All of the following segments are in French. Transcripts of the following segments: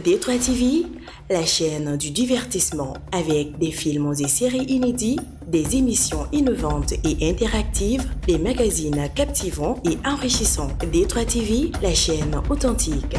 D3 TV, la chaîne du divertissement avec des films et séries inédits, des émissions innovantes et interactives, des magazines captivants et enrichissants. D3 TV, la chaîne authentique.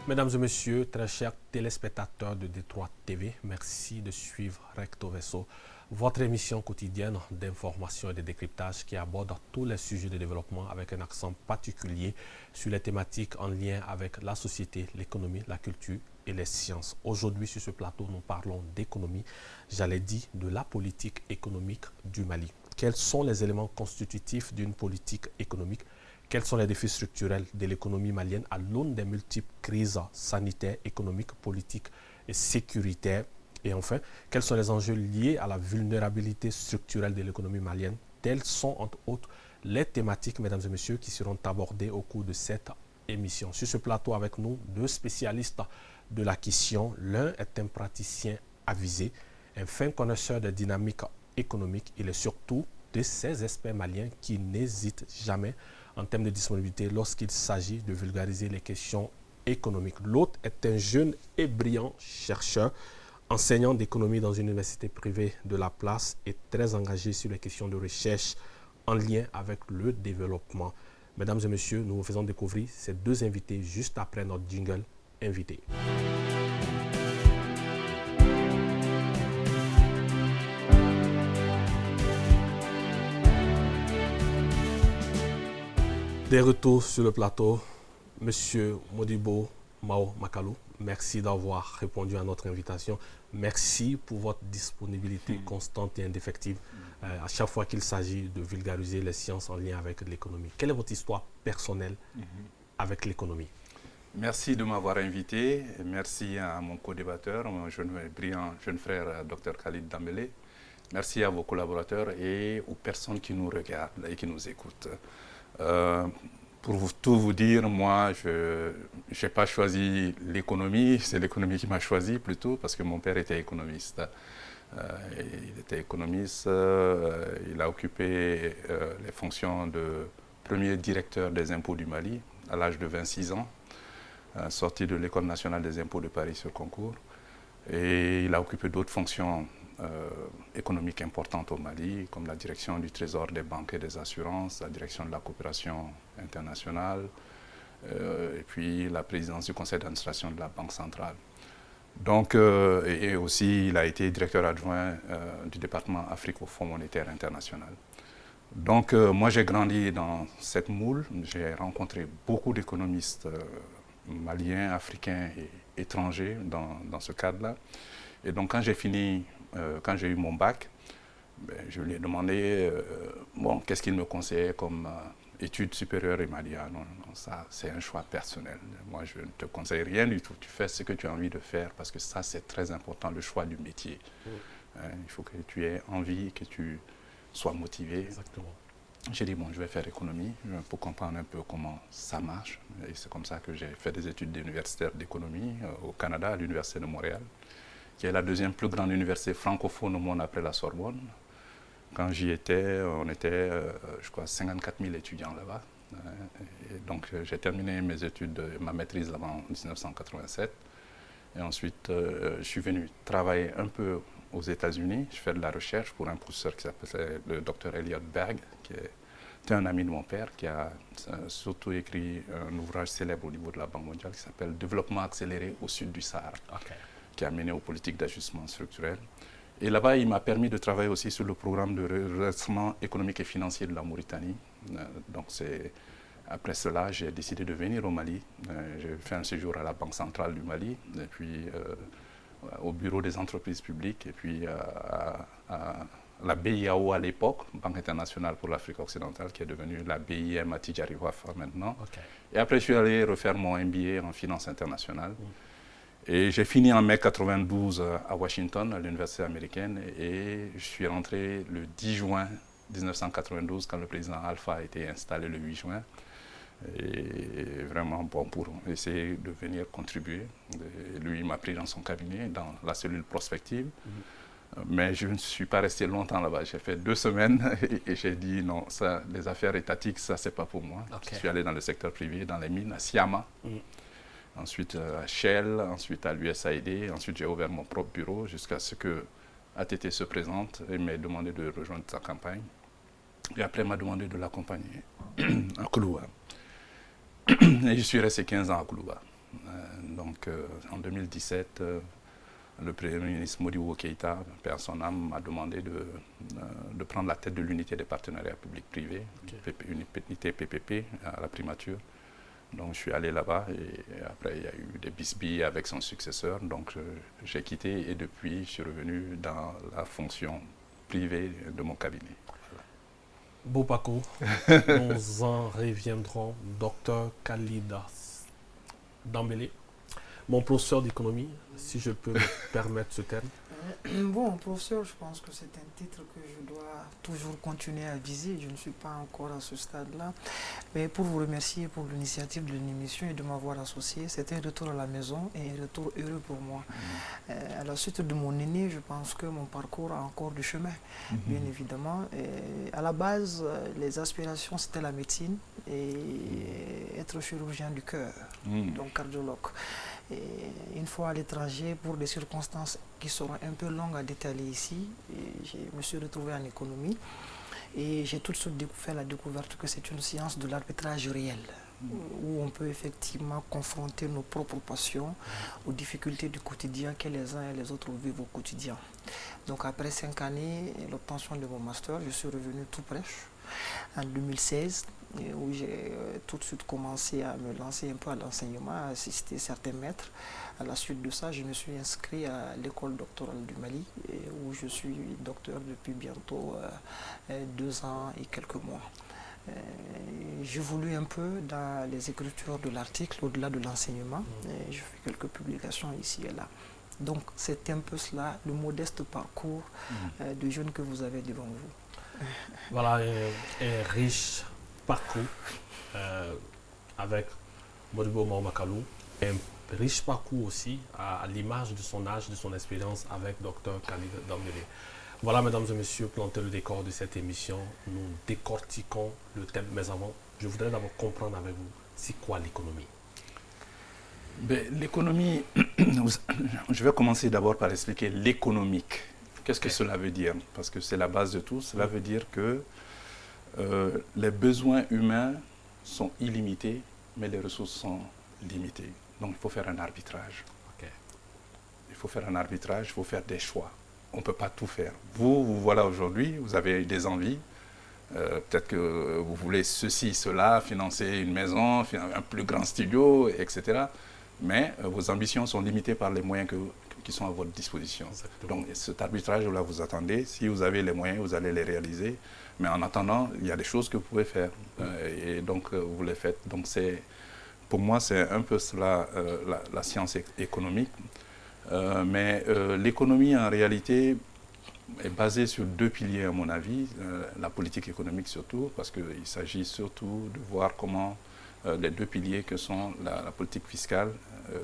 Mesdames et messieurs, très chers téléspectateurs de D3 TV, merci de suivre Recto Verso, votre émission quotidienne d'information et de décryptage qui aborde tous les sujets de développement avec un accent particulier sur les thématiques en lien avec la société, l'économie, la culture et les sciences. Aujourd'hui, sur ce plateau, nous parlons d'économie, j'allais dire de la politique économique du Mali. Quels sont les éléments constitutifs d'une politique économique ? Quels sont les défis structurels de l'économie malienne à l'aune des multiples crises sanitaires, économiques, politiques et sécuritaires? Et enfin, quels sont les enjeux liés à la vulnérabilité structurelle de l'économie malienne? Telles sont, entre autres, les thématiques, mesdames et messieurs, qui seront abordées au cours de cette émission. Sur ce plateau avec nous, deux spécialistes de la question. L'un est un praticien avisé, un fin connaisseur des dynamiques économiques. Il est surtout de ces experts maliens qui n'hésitent jamais en termes de disponibilité lorsqu'il s'agit de vulgariser les questions économiques. L'autre est un jeune et brillant chercheur, enseignant d'économie dans une université privée de la place et très engagé sur les questions de recherche en lien avec le développement. Mesdames et messieurs, nous vous faisons découvrir ces deux invités juste après notre jingle invité. Des retours sur le plateau, Monsieur Modibo Mao Makalou, merci d'avoir répondu à notre invitation. Merci pour votre disponibilité constante et indéfectible à chaque fois qu'il s'agit de vulgariser les sciences en lien avec l'économie. Quelle est votre histoire personnelle avec l'économie? Merci de m'avoir invité. Merci à mon co-débatteur, mon brillant jeune frère, Dr Khalid Dambélé. Merci à vos collaborateurs et aux personnes qui nous regardent et qui nous écoutent. Pour tout vous dire, moi, je n'ai pas choisi l'économie, c'est l'économie qui m'a choisi plutôt, parce que mon père était économiste. Il était économiste, il a occupé les fonctions de premier directeur des impôts du Mali à l'âge de 26 ans, sorti de l'École nationale des impôts de Paris sur concours. Et il a occupé d'autres fonctions économiques importantes au Mali, comme la direction du Trésor, des banques et des assurances, la direction de la coopération internationale, et puis la présidence du conseil d'administration de la Banque centrale. Donc, et aussi, il a été directeur adjoint du département Afrique au Fonds monétaire international. Donc, moi, j'ai grandi dans cette moule. J'ai rencontré beaucoup d'économistes maliens, africains et étrangers dans ce cadre-là. Et donc, quand j'ai fini, quand j'ai eu mon bac, je lui ai demandé qu'est-ce qu'il me conseillait comme études supérieures. Il m'a dit, ah non, ça c'est un choix personnel. Moi, je ne te conseille rien du tout. Tu fais ce que tu as envie de faire parce que ça, c'est très important, le choix du métier. Il faut que tu aies envie, que tu sois motivé. Exactement. J'ai dit, je vais faire économie pour comprendre un peu comment ça marche. Et c'est comme ça que j'ai fait des études universitaires d'économie au Canada, à l'Université de Montréal, qui est la deuxième plus grande université francophone au monde après la Sorbonne. Quand j'y étais, on était, je crois, 54 000 étudiants là-bas. Et donc, j'ai terminé mes études, ma maîtrise là-bas en 1987. Et ensuite, je suis venu travailler un peu aux États-Unis. Je fais de la recherche pour un professeur qui s'appelait le Dr Elliot Berg, qui était un ami de mon père, qui a surtout écrit un ouvrage célèbre au niveau de la Banque mondiale qui s'appelle « Développement accéléré au sud du Sahara », qui a mené aux politiques d'ajustement structurel. Et là-bas, il m'a permis de travailler aussi sur le programme de redressement économique et financier de la Mauritanie. Donc, après cela, j'ai décidé de venir au Mali. J'ai fait un séjour à la Banque centrale du Mali, et puis au bureau des entreprises publiques, et puis à la BIAO à l'époque, Banque internationale pour l'Afrique occidentale, qui est devenue la BIM à Tidjari Wafa maintenant. Okay. Et après, je suis allé refaire mon MBA en finance internationale. Et j'ai fini en mai 92 à Washington, à l'université américaine, et je suis rentré le 10 juin 1992, quand le président Alpha a été installé le 8 juin. Et vraiment bon pour essayer de venir contribuer. Et lui, il m'a pris dans son cabinet, dans la cellule prospective. Mais je ne suis pas resté longtemps là-bas. J'ai fait 2 semaines et j'ai dit non, ça, les affaires étatiques, ça, c'est pas pour moi. Okay. Je suis allé dans le secteur privé, dans les mines, à Siama, ensuite à Shell, ensuite à l'USAID. Ensuite, j'ai ouvert mon propre bureau jusqu'à ce que ATT se présente et m'a demandé de rejoindre sa campagne. Et après, il m'a demandé de l'accompagner à Koulouba. Et je suis resté 15 ans à Koulouba. Donc, en 2017, le Premier ministre Modibo Keïta, père son âme, m'a demandé de prendre la tête de l'unité des partenariats publics-privés, unité PPP, à la primature. Donc, je suis allé là-bas et après, il y a eu des bisbilles avec son successeur. Donc, j'ai quitté et depuis, je suis revenu dans la fonction privée de mon cabinet. Beau parcours. Nous en reviendrons. Docteur Khalid Dambélé, mon professeur d'économie, si je peux me permettre ce terme. Bon, professeur, je pense que c'est un titre que je dois toujours continuer à viser. Je ne suis pas encore à ce stade-là. Mais pour vous remercier pour l'initiative de l'émission et de m'avoir associé, c'est un retour à la maison et un retour heureux pour moi. À la suite de mon aîné, je pense que mon parcours a encore du chemin, bien évidemment. Et à la base, les aspirations, c'était la médecine et être chirurgien du cœur, donc cardiologue. Et une fois à l'étranger, pour des circonstances qui seront un peu longues à détailler ici, je me suis retrouvé en économie et j'ai tout de suite fait la découverte que c'est une science de l'arbitrage réel, où on peut effectivement confronter nos propres passions aux difficultés du quotidien que les uns et les autres vivent au quotidien. Donc après 5 années, l'obtention de mon master, je suis revenu tout fraîche en 2016, où j'ai tout de suite commencé à me lancer un peu à l'enseignement, à assister certains maîtres. À la suite de ça, je me suis inscrit à l'école doctorale du Mali, où je suis docteur depuis bientôt 2 ans et quelques mois. J'évolue un peu dans les écritures de l'article, au-delà de l'enseignement. Je fais quelques publications ici et là. Donc c'est un peu cela, le modeste parcours de jeune que vous avez devant vous. Voilà, un riche parcours avec Modibo Mahamadou, un riche parcours aussi à l'image de son âge, de son expérience avec Dr Khalid Dambélé. Voilà, mesdames et messieurs, planter le décor de cette émission. Nous décortiquons le thème, mais avant, je voudrais d'abord comprendre avec vous, c'est quoi l'économie? L'économie, je vais commencer d'abord par expliquer l'économique. Qu'est-ce que cela veut dire? Parce que c'est la base de tout. Cela veut dire que les besoins humains sont illimités, mais les ressources sont limitées. Donc il faut faire un arbitrage. Il faut faire un arbitrage, il faut faire des choix. On ne peut pas tout faire. Vous voilà aujourd'hui, vous avez des envies. Peut-être que vous voulez ceci, cela, financer une maison, un plus grand studio, etc. Mais vos ambitions sont limitées par les moyens qui sont à votre disposition. Exactement. Donc cet arbitrage-là, vous attendez. Si vous avez les moyens, vous allez les réaliser. Mais en attendant, il y a des choses que vous pouvez faire. Et donc, vous les faites. Donc, pour moi, c'est un peu cela, la science économique. Mais l'économie, en réalité, est basée sur 2 piliers, à mon avis. La politique économique surtout, parce qu'il s'agit surtout de voir comment les 2 piliers que sont la politique fiscale,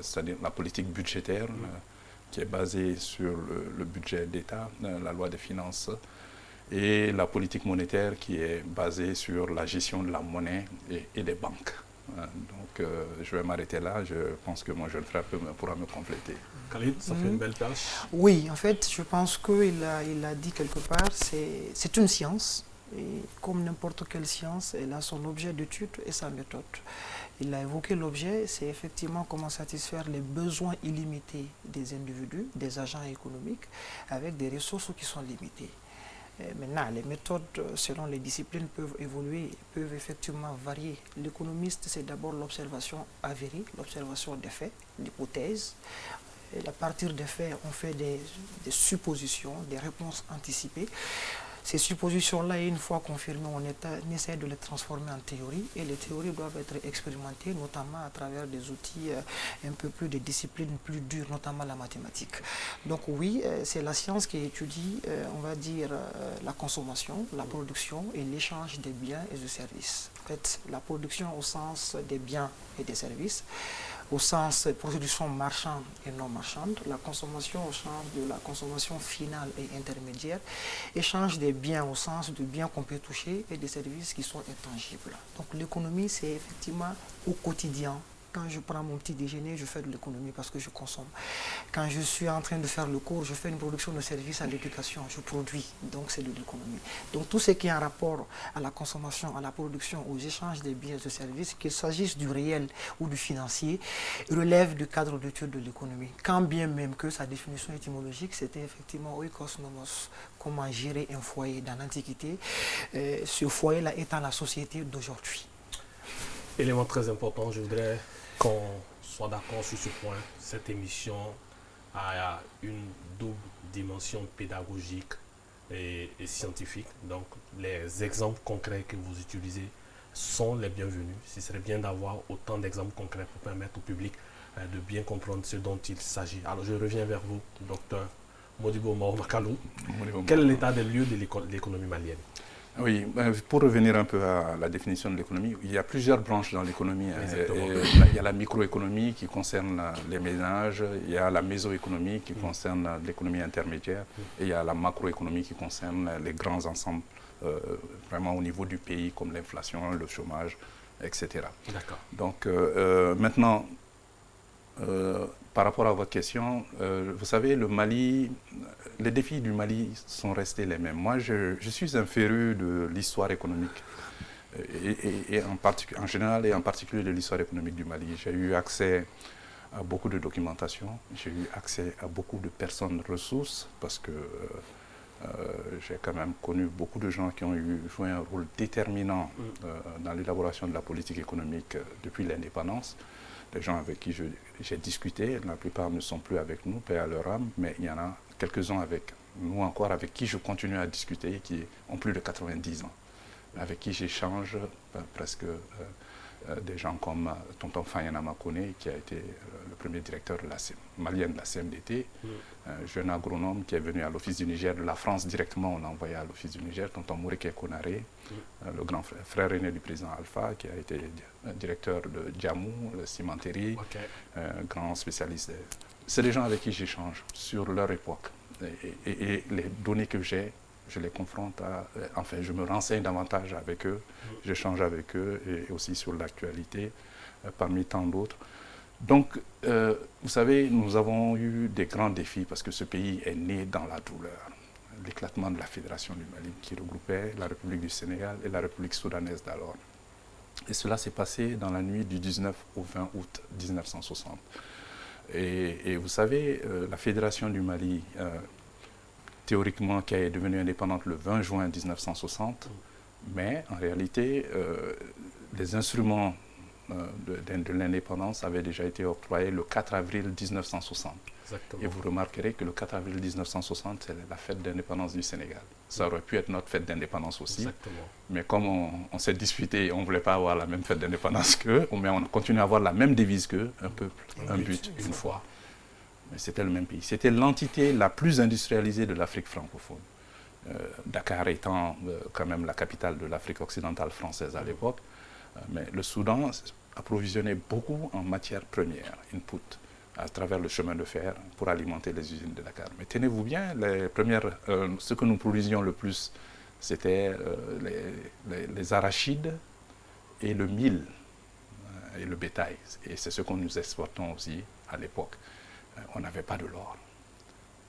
c'est-à-dire la politique budgétaire, qui est basée sur le budget d'État, la loi des finances, et la politique monétaire qui est basée sur la gestion de la monnaie et des banques. Donc je vais m'arrêter là, je pense que mon jeune frère pourra me compléter. Khalid, ça fait une belle perche. Oui, en fait, je pense qu'il a dit quelque part, c'est une science, et comme n'importe quelle science, elle a son objet d'étude et sa méthode. Il a évoqué l'objet, c'est effectivement comment satisfaire les besoins illimités des individus, des agents économiques, avec des ressources qui sont limitées. Maintenant, les méthodes, selon les disciplines, peuvent évoluer, peuvent effectivement varier. L'économiste, c'est d'abord l'observation avérée, l'observation des faits, l'hypothèse. Et à partir des faits, on fait des suppositions, des réponses anticipées. Ces suppositions-là, une fois confirmées, on essaie de les transformer en théorie, et les théories doivent être expérimentées, notamment à travers des outils un peu plus de disciplines plus dures, notamment la mathématique. Donc oui, c'est la science qui étudie, on va dire, la consommation, la production et l'échange des biens et des services. En fait, la production au sens des biens et des services, au sens production marchande et non marchande, la consommation au sens de la consommation finale et intermédiaire, échange des biens au sens de biens qu'on peut toucher et des services qui sont intangibles. Donc l'économie, c'est effectivement au quotidien. Quand je prends mon petit déjeuner, je fais de l'économie parce que je consomme. Quand je suis en train de faire le cours, je fais une production de services à l'éducation, je produis, donc c'est de l'économie. Donc tout ce qui est en rapport à la consommation, à la production, aux échanges des biens et de services, qu'il s'agisse du réel ou du financier, relève du cadre d'étude de l'économie. Quand bien même que sa définition étymologique, c'était effectivement oikos nomos, comment gérer un foyer dans l'Antiquité, ce foyer-là étant la société d'aujourd'hui. Élément très important, je voudrais qu'on soit d'accord sur ce point. Cette émission a une double dimension pédagogique et scientifique. Donc, les exemples concrets que vous utilisez sont les bienvenus. Ce serait bien d'avoir autant d'exemples concrets pour permettre au public de bien comprendre ce dont il s'agit. Alors, je reviens vers vous, docteur Modibo Mahamadou. Quel est l'état des lieux de l'économie malienne? Oui, pour revenir un peu à la définition de l'économie, il y a plusieurs branches dans l'économie. Il y a la microéconomie qui concerne les ménages, il y a la mésoéconomie qui concerne l'économie intermédiaire, et il y a la macroéconomie qui concerne les grands ensembles, vraiment au niveau du pays, comme l'inflation, le chômage, etc. D'accord. Donc maintenant, par rapport à votre question, vous savez, le Mali, les défis du Mali sont restés les mêmes. Moi, je suis un féru de l'histoire économique, et en général et en particulier de l'histoire économique du Mali. J'ai eu accès à beaucoup de documentation, j'ai eu accès à beaucoup de personnes ressources, parce que j'ai quand même connu beaucoup de gens qui ont joué un rôle déterminant dans l'élaboration de la politique économique depuis l'indépendance. Les gens avec qui j'ai discuté, la plupart ne sont plus avec nous, paix à leur âme, mais il y en a quelques-uns avec nous encore, avec qui je continue à discuter, qui ont plus de 90 ans, avec qui j'échange presque des gens comme Tonton Fayana Makone, qui a été le premier directeur de malien de la CMDT, un jeune agronome qui est venu à l'Office du Niger de la France directement, on l'a envoyé à l'Office du Niger, Tonton Moureke Konaré, le grand frère aîné du président Alpha, qui a été directeur de Djamou, le cimenterie, grand spécialiste. C'est des gens avec qui j'échange sur leur époque. Et les données que j'ai, je les confronte enfin, je me renseigne davantage avec eux, j'échange avec eux, et aussi sur l'actualité, parmi tant d'autres. Donc, vous savez, nous avons eu des grands défis parce que ce pays est né dans la douleur. L'éclatement de la Fédération du Mali qui regroupait la République du Sénégal et la République soudanaise d'alors. Et cela s'est passé dans la nuit du 19 au 20 août 1960. Et vous savez, la Fédération du Mali, théoriquement, qui est devenue indépendante le 20 juin 1960, mais en réalité, les instruments de l'indépendance avaient déjà été octroyés le 4 avril 1960. Exactement. Et vous remarquerez que le 4 avril 1960, c'est la fête d'indépendance du Sénégal. Ça aurait pu être notre fête d'indépendance aussi. Exactement. Mais comme on s'est disputé et on ne voulait pas avoir la même fête d'indépendance qu'eux, mais on continue à avoir la même devise qu'eux, un peuple, un but, une foi. Mais c'était le même pays. C'était l'entité la plus industrialisée de l'Afrique francophone. Dakar étant quand même la capitale de l'Afrique occidentale française à l'époque. Mais le Soudan approvisionnait beaucoup en matières premières, input, à travers le chemin de fer pour alimenter les usines de Dakar. Mais tenez-vous bien, ce que nous produisions le plus, c'était les arachides et le mil et le bétail. Et c'est ce que nous exportons aussi à l'époque. On n'avait pas de l'or.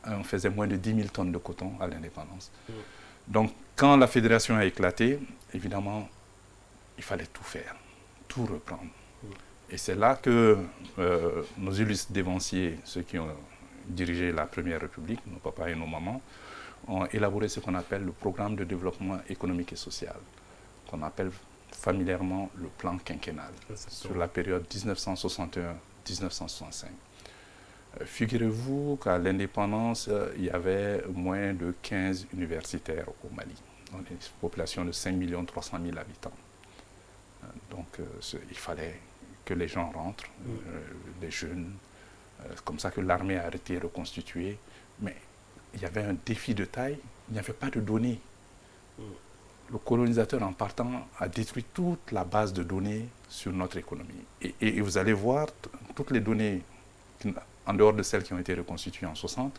On faisait moins de 10 000 tonnes de coton à l'indépendance. Donc, quand la fédération a éclaté, évidemment, il fallait tout faire, tout reprendre. Et c'est là que nos illustres dévanciers, ceux qui ont dirigé la Première République, nos papas et nos mamans, ont élaboré ce qu'on appelle le programme de développement économique et social, qu'on appelle familièrement le plan quinquennal, sur la période 1961-1965. Figurez-vous qu'à l'indépendance, il y avait moins de 15 universitaires au Mali. On est une population de 5 300 000 habitants. Donc il fallait que les gens rentrent, les jeunes. C'est comme ça que l'armée a été reconstituée. Mais il y avait un défi de taille, il n'y avait pas de données. Le colonisateur, en partant, a détruit toute la base de données sur notre économie. Et vous allez voir, toutes les données, en dehors de celles qui ont été reconstituées en 60,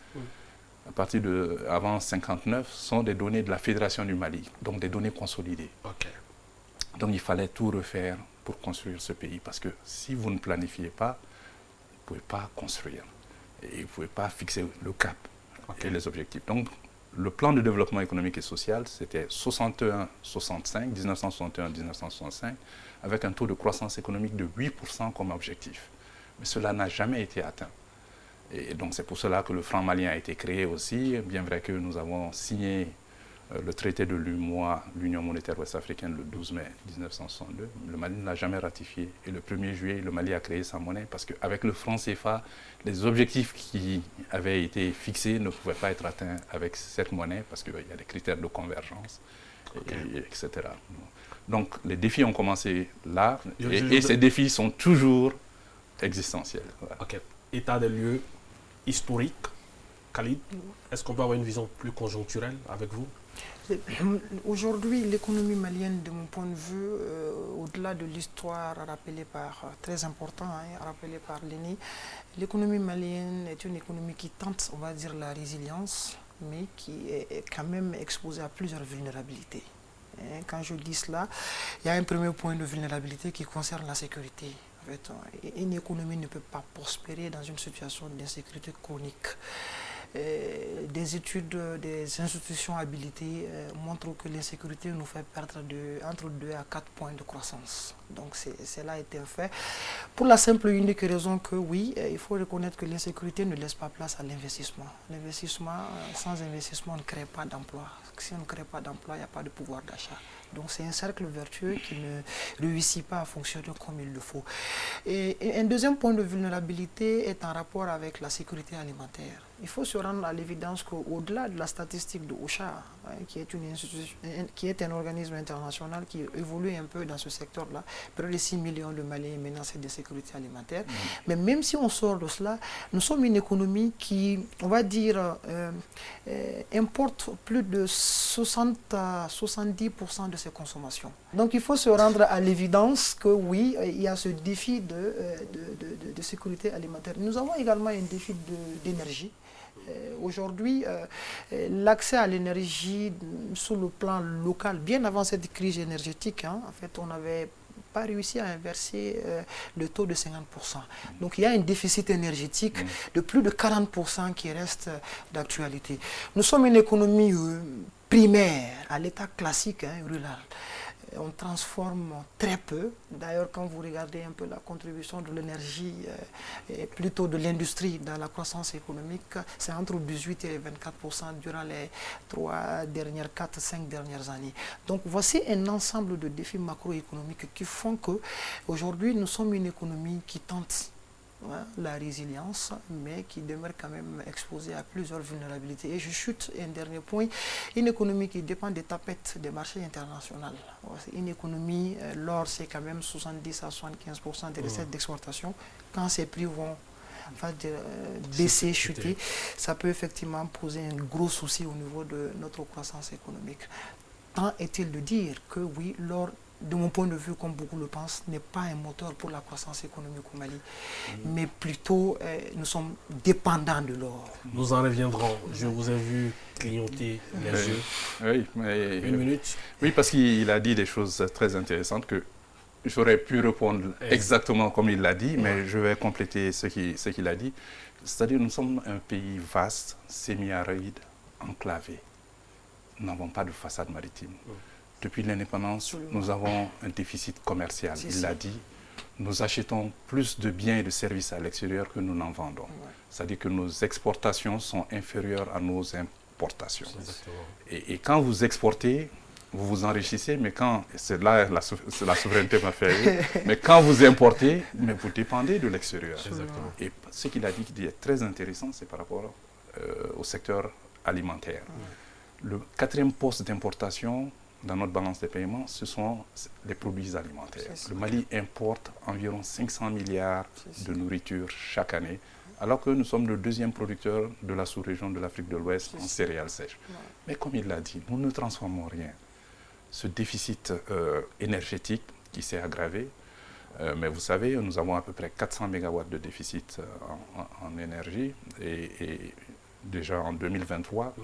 à partir de avant 59, sont des données de la Fédération du Mali, donc des données consolidées. Okay. Donc il fallait tout refaire pour construire ce pays, parce que si vous ne planifiez pas, vous ne pouvez pas construire. Et vous ne pouvez pas fixer le cap et les objectifs. Donc le plan de développement économique et social, c'était 61-65, 1961-1965, avec un taux de croissance économique de 8% comme objectif. Mais cela n'a jamais été atteint. Et donc c'est pour cela que le franc malien a été créé aussi, bien vrai que nous avons signé le traité de l'UMOA, l'Union monétaire ouest-africaine, le 12 mai 1962. Le Mali ne l'a jamais ratifié. Et le 1er juillet, le Mali a créé sa monnaie parce qu'avec le franc CFA, les objectifs qui avaient été fixés ne pouvaient pas être atteints avec cette monnaie parce qu'il y a des critères de convergence, etc. Donc les défis ont commencé là et ces défis sont toujours existentiels. Voilà. Ok. État des lieux historique. Khalid, est-ce qu'on peut avoir une vision plus conjoncturelle avec vous? Aujourd'hui, l'économie malienne, de mon point de vue, au-delà de l'histoire rappelée par, très important, rappelée par Léni, l'économie malienne est une économie qui tente, on va dire, la résilience, mais qui est quand même exposée à plusieurs vulnérabilités. Quand je dis cela, il y a un premier point de vulnérabilité qui concerne la sécurité. En fait, une économie ne peut pas prospérer dans une situation d'insécurité chronique. Des études des institutions habilitées montrent que l'insécurité nous fait perdre entre 2 à 4 points de croissance. Donc cela a été un fait. Pour la simple et unique raison que oui, il faut reconnaître que l'insécurité ne laisse pas place à l'investissement. L'investissement, sans investissement, on ne crée pas d'emploi. Si on ne crée pas d'emploi, il n'y a pas de pouvoir d'achat. Donc c'est un cercle vertueux qui ne réussit pas à fonctionner comme il le faut. Et un deuxième point de vulnérabilité est en rapport avec la sécurité alimentaire. Il faut se rendre à l'évidence qu'au-delà de la statistique de OCHA, qui est une institution, qui est un organisme international qui évolue un peu dans ce secteur-là, près de 6 millions de Maliens menacés de sécurité alimentaire. Mais même si on sort de cela, nous sommes une économie qui, on va dire, importe plus de 60 à 70% de ses consommations. Donc il faut se rendre à l'évidence que oui, il y a ce défi de sécurité alimentaire. Nous avons également un défi d'énergie. Aujourd'hui, l'accès à l'énergie sur le plan local, bien avant cette crise énergétique, en fait, on n'avait pas réussi à inverser le taux de 50%. Donc il y a un déficit énergétique de plus de 40% qui reste d'actualité. Nous sommes une économie primaire, à l'état classique, rural. On transforme très peu. D'ailleurs, quand vous regardez un peu la contribution de l'énergie et plutôt de l'industrie dans la croissance économique, c'est entre 18 et 24% durant les 4-5 dernières années. Donc voici un ensemble de défis macroéconomiques qui font qu'aujourd'hui, nous sommes une économie qui tente la résilience, mais qui demeure quand même exposée à plusieurs vulnérabilités. Et je chute un dernier point, une économie qui dépend des tapettes des marchés internationaux. Une économie, l'or c'est quand même 70 à 75% des recettes d'exportation. Quand ces prix vont baisser, chuter, ça peut effectivement poser un gros souci au niveau de notre croissance économique. Tant est-il de dire que oui, l'or, de mon point de vue, comme beaucoup le pensent, n'est pas un moteur pour la croissance économique au Mali, mais plutôt nous sommes dépendants de l'or. Nous en reviendrons. Je vous ai vu clignoter les yeux. Oui, mais, une minute. Oui, parce qu'il a dit des choses très intéressantes que j'aurais pu répondre exactement comme il l'a dit, mais je vais compléter ce qu'il a dit. C'est-à-dire nous sommes un pays vaste, semi-aride, enclavé. Nous n'avons pas de façade maritime. Depuis l'indépendance, nous avons un déficit commercial. Il l'a dit, nous achetons plus de biens et de services à l'extérieur que nous n'en vendons. C'est-à-dire que nos exportations sont inférieures à nos importations. Et quand vous exportez, vous vous enrichissez, mais quand, c'est là la souveraineté m'a fait rire, mais quand vous importez, mais vous dépendez de l'extérieur. Et ce qu'il a dit qui est très intéressant, c'est par rapport au secteur alimentaire. Le 4e poste d'importation dans notre balance des paiements, ce sont les produits alimentaires. Le Mali importe environ 500 milliards de nourriture chaque année, alors que nous sommes le 2e producteur de la sous-région de l'Afrique de l'Ouest en céréales sèches. Mais comme il l'a dit, nous ne transformons rien. Ce déficit énergétique qui s'est aggravé, mais vous savez, nous avons à peu près 400 MW de déficit en énergie, et déjà en 2023,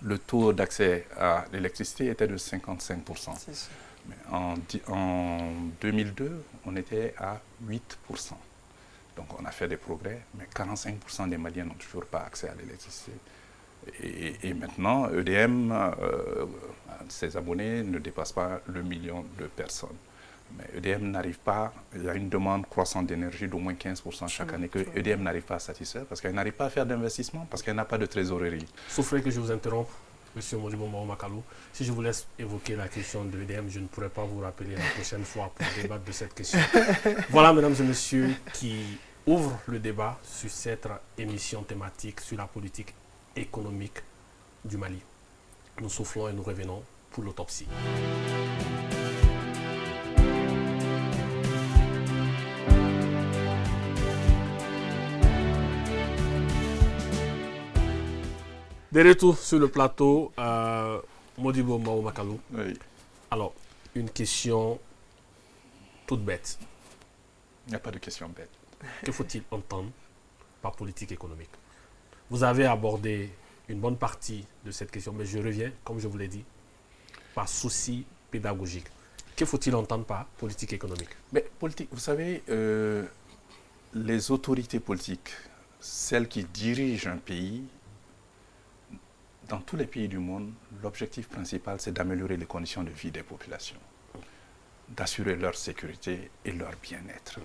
le taux d'accès à l'électricité était de 55%. Mais en 2002, on était à 8%. Donc on a fait des progrès, mais 45% des Maliens n'ont toujours pas accès à l'électricité. Et maintenant, EDM, ses abonnés ne dépassent pas le million de personnes. Mais EDM n'arrive pas, il y a une demande croissante d'énergie d'au moins 15% chaque année que EDM n'arrive pas à satisfaire parce qu'elle n'arrive pas à faire d'investissement, parce qu'elle n'a pas de trésorerie. Souffrez que je vous interrompe, M. Modibo Mahamat-Kallou. Si je vous laisse évoquer la question de l'EDM, je ne pourrai pas vous rappeler la prochaine fois pour débattre de cette question. Voilà, mesdames et messieurs, qui ouvre le débat sur cette émission thématique sur la politique économique du Mali. Nous soufflons et nous revenons pour l'autopsie. De retour sur le plateau, Modibo Mahamat-Kallou. Oui. Alors, une question toute bête. Il n'y a pas de question bête. Que faut-il entendre par politique économique? Vous avez abordé une bonne partie de cette question, mais je reviens, comme je vous l'ai dit, par souci pédagogique. Que faut-il entendre par politique économique? Mais politique, vous savez, les autorités politiques, celles qui dirigent un pays, dans tous les pays du monde, l'objectif principal, c'est d'améliorer les conditions de vie des populations, d'assurer leur sécurité et leur bien-être.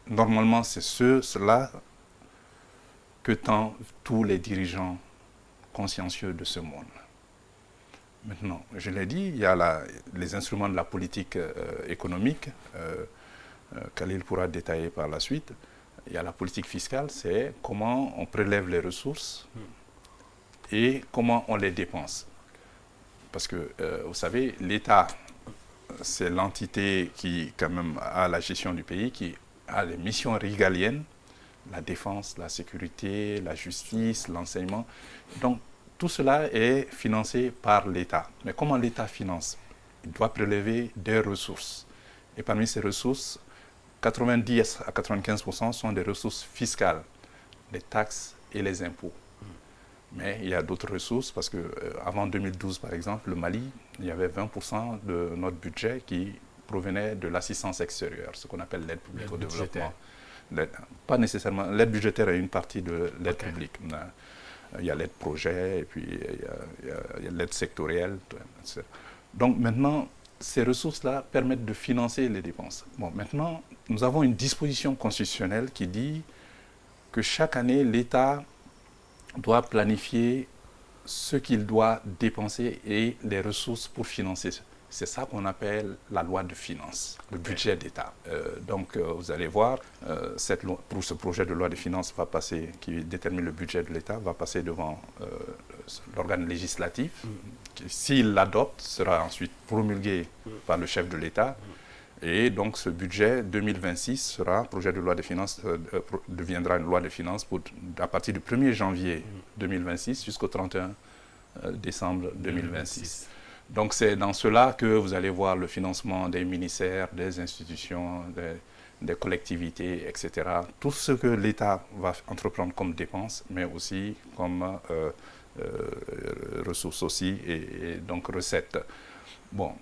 Normalement, c'est cela que tentent tous les dirigeants consciencieux de ce monde. Maintenant, je l'ai dit, il y a les instruments de la politique économique, Khalil pourra détailler par la suite. Il y a la politique fiscale, c'est comment on prélève les ressources et comment on les dépense. Parce que, vous savez, l'État, c'est l'entité qui, quand même, a la gestion du pays, qui a les missions régaliennes, la défense, la sécurité, la justice, l'enseignement. Donc, tout cela est financé par l'État. Mais comment l'État finance? Il doit prélever des ressources. Et parmi ces ressources, 90 à 95% sont des ressources fiscales, les taxes et les impôts. Mais il y a d'autres ressources parce qu'avant 2012, par exemple, le Mali, il y avait 20% de notre budget qui provenait de l'assistance extérieure, ce qu'on appelle l'aide publique au développement. Pas nécessairement, l'aide budgétaire est une partie de l'aide publique. Il y a l'aide projet, et puis il y a l'aide sectorielle. Etc. Donc maintenant, ces ressources-là permettent de financer les dépenses. Bon, maintenant, nous avons une disposition constitutionnelle qui dit que chaque année, l'État doit planifier ce qu'il doit dépenser et les ressources pour financer. C'est ça qu'on appelle la loi de finances, le budget d'État. Donc, vous allez voir, pour ce projet de loi de finances va passer, qui détermine le budget de l'État, va passer devant l'organe législatif, qui, s'il l'adopte, sera ensuite promulgué par le chef de l'État. Et donc, ce budget 2026 sera, projet de loi de finances, deviendra une loi de finances à partir du 1er janvier 2026 jusqu'au 31 décembre 2026. Donc c'est dans cela que vous allez voir le financement des ministères, des institutions, des collectivités, etc. Tout ce que l'État va entreprendre comme dépenses, mais aussi comme ressources aussi et donc recettes. Bon,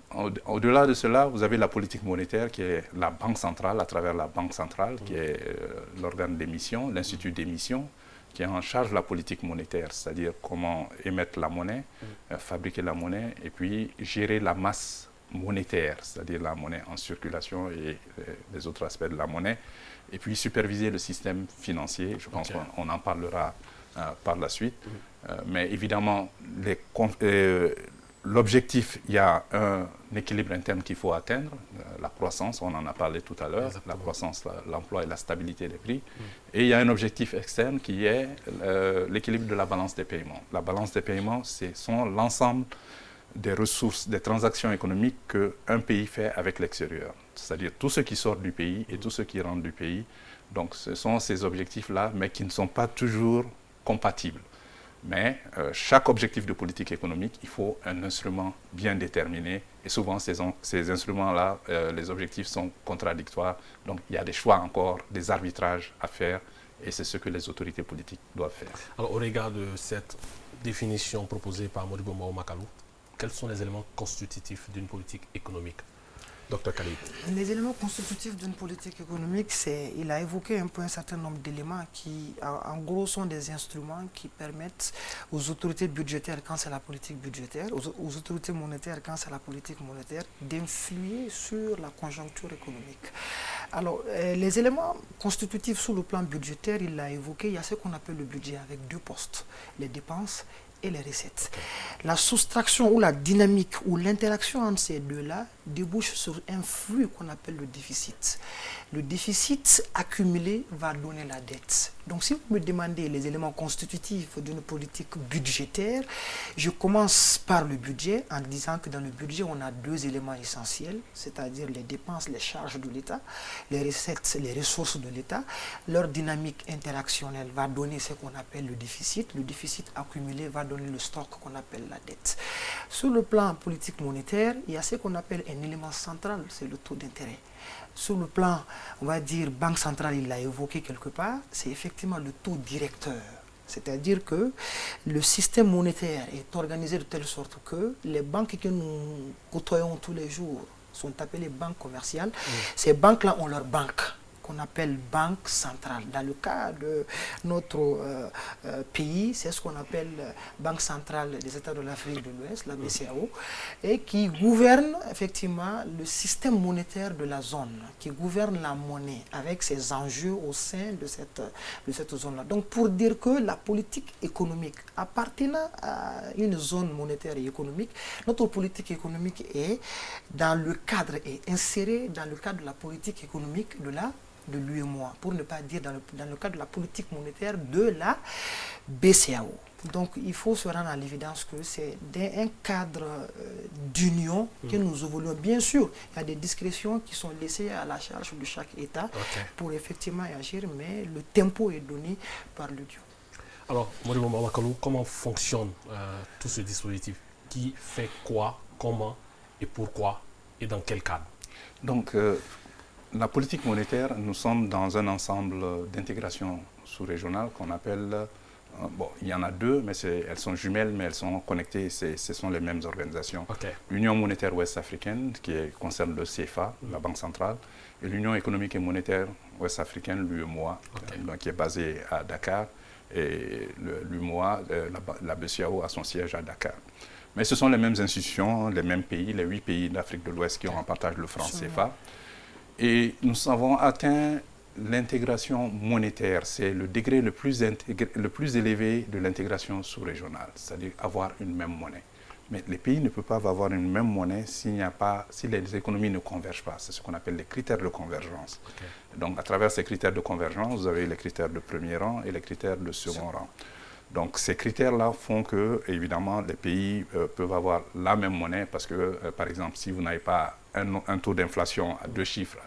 au-delà de cela, vous avez la politique monétaire qui est la Banque centrale, à travers la Banque centrale, qui est l'organe d'émission, l'Institut d'émission, qui est en charge de la politique monétaire, c'est-à-dire comment émettre la monnaie, fabriquer la monnaie, et puis gérer la masse monétaire, c'est-à-dire la monnaie en circulation et les autres aspects de la monnaie, et puis superviser le système financier. Je pense qu'on en parlera par la suite. Mais évidemment, l'objectif, il y a un équilibre interne qu'il faut atteindre, la croissance, on en a parlé tout à l'heure, la croissance, l'emploi et la stabilité des prix. Et il y a un objectif externe qui est l'équilibre de la balance des paiements. La balance des paiements, ce sont l'ensemble des ressources, des transactions économiques qu'un pays fait avec l'extérieur. C'est-à-dire tout ce qui sort du pays et tout ce qui rentre du pays. Donc ce sont ces objectifs-là, mais qui ne sont pas toujours compatibles. Mais chaque objectif de politique économique, il faut un instrument bien déterminé. Et souvent, ces instruments-là, les objectifs sont contradictoires. Donc, il y a des choix encore, des arbitrages à faire. Et c'est ce que les autorités politiques doivent faire. Alors, au regard de cette définition proposée par Modibo Mahamat-Kallou, quels sont les éléments constitutifs d'une politique économique? Dr Khalid. Les éléments constitutifs d'une politique économique, il a évoqué un peu un certain nombre d'éléments qui, en gros, sont des instruments qui permettent aux autorités budgétaires, quand c'est la politique budgétaire, aux autorités monétaires, quand c'est la politique monétaire, d'influer sur la conjoncture économique. Alors, les éléments constitutifs sous le plan budgétaire, il l'a évoqué, il y a ce qu'on appelle le budget avec deux postes, les dépenses et les recettes. La soustraction ou la dynamique ou l'interaction entre ces deux-là débouche sur un flux qu'on appelle le déficit. Le déficit accumulé va donner la dette. Donc si vous me demandez les éléments constitutifs d'une politique budgétaire, je commence par le budget en disant que dans le budget, on a deux éléments essentiels, c'est-à-dire les dépenses, les charges de l'État, les recettes, les ressources de l'État. Leur dynamique interactionnelle va donner ce qu'on appelle le déficit. Le déficit accumulé va donner le stock qu'on appelle la dette. Sur le plan politique monétaire, il y a ce qu'on appelle un élément central, c'est le taux d'intérêt. Sur le plan, on va dire, banque centrale, il l'a évoqué quelque part, c'est effectivement le taux directeur. C'est-à-dire que le système monétaire est organisé de telle sorte que les banques que nous côtoyons tous les jours sont appelées banques commerciales. Ces banques-là ont leur banque, qu'on appelle banque centrale. Dans le cas de notre pays, c'est ce qu'on appelle Banque centrale des États de l'Afrique de l'Ouest, la BCEAO, et qui gouverne effectivement le système monétaire de la zone, qui gouverne la monnaie avec ses enjeux au sein de cette zone-là. Donc pour dire que la politique économique appartenant à une zone monétaire et économique, notre politique économique est insérée dans le cadre de la politique économique de l'UEMOA, pour ne pas dire dans le cadre de la politique monétaire de la BCEAO. Donc il faut se rendre à l'évidence que c'est un cadre d'union que nous évoluons. Bien sûr, il y a des discrétions qui sont laissées à la charge de chaque État pour effectivement agir, mais le tempo est donné par le Dieu. Alors, Modibo Mahamat-Kallou, comment fonctionne tout ce dispositif? Qui fait quoi, comment et pourquoi et dans quel cadre? Donc, la politique monétaire, nous sommes dans un ensemble d'intégration sous-régionale qu'on appelle, bon, il y en a deux, mais elles sont jumelles, mais elles sont connectées, ce sont les mêmes organisations. L'Union monétaire ouest-africaine, qui concerne le CFA, la Banque centrale, et l'Union économique et monétaire ouest-africaine, l'UEMOA, qui est basée à Dakar, et l'UEMOA, la BCEAO, a son siège à Dakar. Mais ce sont les mêmes institutions, les mêmes pays, les 8 pays d'Afrique de l'Ouest qui ont en partage le franc CFA. Et nous avons atteint l'intégration monétaire. C'est le degré le plus élevé de l'intégration sous-régionale, c'est-à-dire avoir une même monnaie. Mais les pays ne peuvent pas avoir une même monnaie si les économies ne convergent pas. C'est ce qu'on appelle les critères de convergence. Donc, à travers ces critères de convergence, vous avez les critères de premier rang et les critères de second rang. Donc, ces critères-là font que, évidemment, les pays peuvent avoir la même monnaie parce que, par exemple, si vous n'avez pas un taux d'inflation à 2 chiffres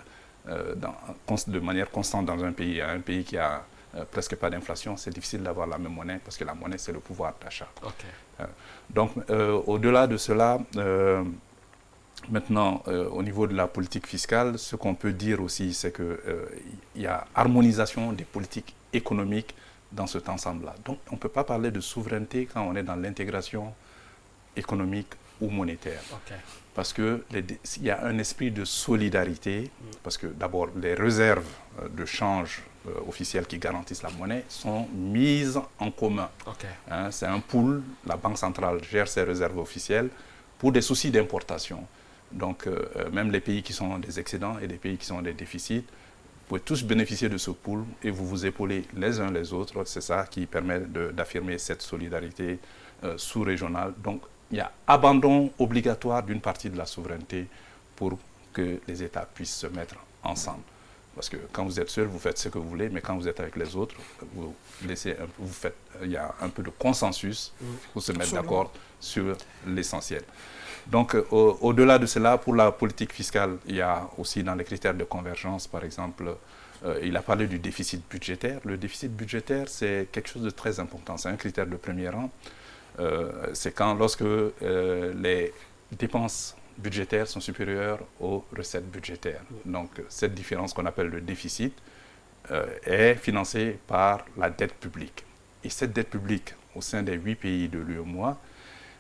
de manière constante dans un pays, à un pays qui a presque pas d'inflation, c'est difficile d'avoir la même monnaie parce que la monnaie, c'est le pouvoir d'achat. Donc, au-delà de cela, maintenant, au niveau de la politique fiscale, ce qu'on peut dire aussi, c'est qu'il y a harmonisation des politiques économiques dans cet ensemble-là. Donc, on ne peut pas parler de souveraineté quand on est dans l'intégration économique ou monétaire. Parce qu'il y a un esprit de solidarité, parce que d'abord, les réserves de change officielles qui garantissent la monnaie sont mises en commun. C'est un pool, la Banque centrale gère ses réserves officielles pour des soucis d'importation. Donc, même les pays qui sont des excédents et les pays qui sont des déficits, vous pouvez tous bénéficier de ce pool et vous vous épaulez les uns les autres. C'est ça qui permet d'affirmer cette solidarité sous-régionale. Donc, il y a abandon obligatoire d'une partie de la souveraineté pour que les États puissent se mettre ensemble. Parce que quand vous êtes seul, vous faites ce que vous voulez, mais quand vous êtes avec les autres, il y a un peu de consensus pour se mettre d'accord sur l'essentiel. Donc, au-delà de cela, pour la politique fiscale, il y a aussi dans les critères de convergence, par exemple, il a parlé du déficit budgétaire. Le déficit budgétaire, c'est quelque chose de très important. C'est un critère de premier rang. C'est lorsque les dépenses budgétaires sont supérieures aux recettes budgétaires. Donc, cette différence qu'on appelle le déficit est financée par la dette publique. Et cette dette publique, au sein des 8 pays de l'UEMOA,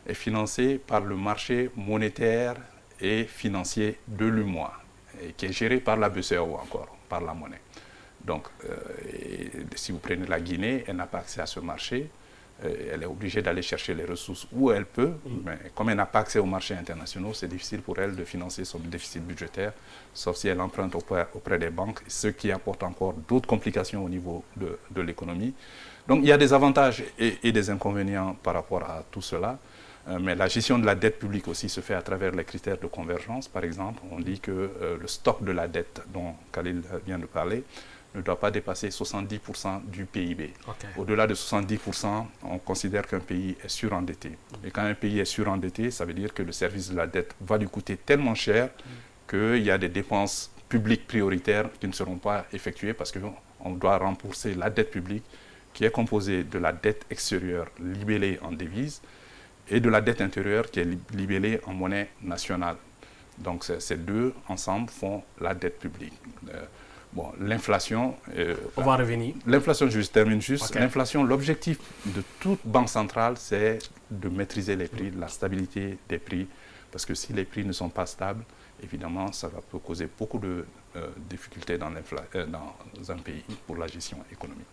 est financée par le marché monétaire et financier de l'UEMOA, qui est géré par la BCEAO encore, par la monnaie. Donc, si vous prenez la Guinée, elle n'a pas accès à ce marché. Elle est obligée d'aller chercher les ressources où elle peut, mais comme elle n'a pas accès aux marchés internationaux, c'est difficile pour elle de financer son déficit budgétaire, sauf si elle emprunte auprès des banques, ce qui apporte encore d'autres complications au niveau de l'économie. Donc il y a des avantages et des inconvénients par rapport à tout cela, mais la gestion de la dette publique aussi se fait à travers les critères de convergence. Par exemple, on dit que le stock de la dette dont Khalil vient de parler ne doit pas dépasser 70% du PIB. Okay. Au-delà de 70%, on considère qu'un pays est surendetté. Et quand un pays est surendetté, ça veut dire que le service de la dette va lui coûter tellement cher qu'il y a des dépenses publiques prioritaires qui ne seront pas effectuées parce qu'on doit rembourser la dette publique qui est composée de la dette extérieure libellée en devises et de la dette intérieure qui est libellée en monnaie nationale. Donc ces deux ensemble font la dette publique. Bon, l'inflation... on va revenir. L'inflation, je termine juste. Okay. L'inflation, l'objectif de toute banque centrale, c'est de maîtriser les prix, la stabilité des prix. Parce que si les prix ne sont pas stables, évidemment, ça peut causer beaucoup de difficultés dans un pays pour la gestion économique.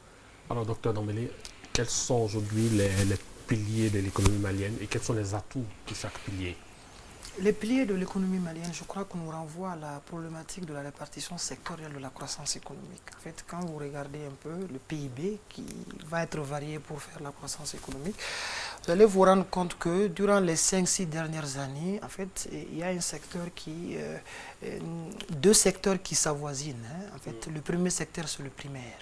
Alors, docteur Dambélé, quels sont aujourd'hui les piliers de l'économie malienne et quels sont les atouts de chaque pilier? Les piliers de l'économie malienne, je crois qu'on nous renvoie à la problématique de la répartition sectorielle de la croissance économique. En fait, quand vous regardez un peu le PIB qui va être varié pour faire la croissance économique, vous allez vous rendre compte que durant les 5-6 dernières années, en fait, il y a deux secteurs qui s'avoisinent. En fait, le premier secteur, c'est le primaire.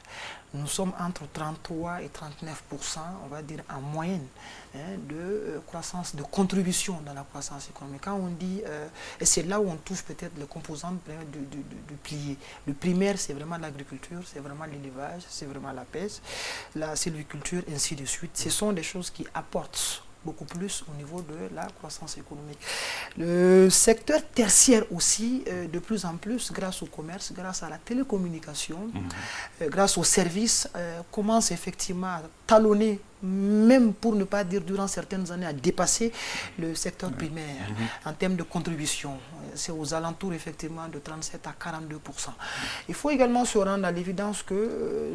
Nous sommes entre 33 et 39%, on va dire en moyenne, de croissance, de contribution dans la croissance économique. Quand on dit, et c'est là où on touche peut-être les composantes du pilier. Le primaire, c'est vraiment l'agriculture, c'est vraiment l'élevage, c'est vraiment la pêche, la sylviculture, ainsi de suite. Ce sont des choses qui apportent beaucoup plus au niveau de la croissance économique. Le secteur tertiaire aussi, de plus en plus, grâce au commerce, grâce à la télécommunication, grâce aux services, commence effectivement à talonner, même pour ne pas dire durant certaines années, à dépasser le secteur primaire en termes de contribution. C'est aux alentours effectivement de 37 à 42%. Il faut également se rendre à l'évidence que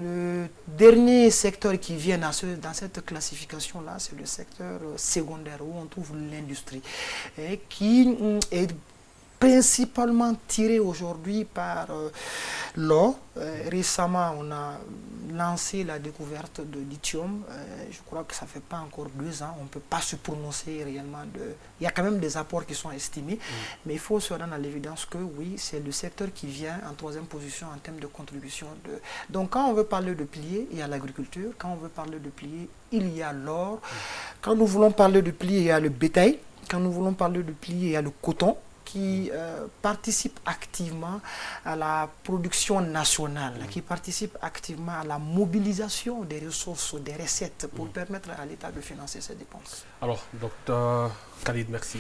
le dernier secteur qui vient dans cette classification-là, c'est le secteur secondaire où on trouve l'industrie qui est principalement tiré aujourd'hui par l'or. Récemment, on a lancé la découverte de lithium. Je crois que ça ne fait pas encore 2 ans. On ne peut pas se prononcer réellement. Il y a quand même des apports qui sont estimés. Mais il faut se rendre à l'évidence que oui, c'est le secteur qui vient en 3e position en termes de contribution. Donc quand on veut parler de piliers, il y a l'agriculture. Quand on veut parler de piliers, il y a l'or. Quand nous voulons parler de piliers, il y a le bétail. Quand nous voulons parler de piliers, il y a le coton, qui participe activement à la production nationale, qui participe activement à la mobilisation des ressources, des recettes pour permettre à l'État de financer ses dépenses. Alors, docteur Khalid, merci.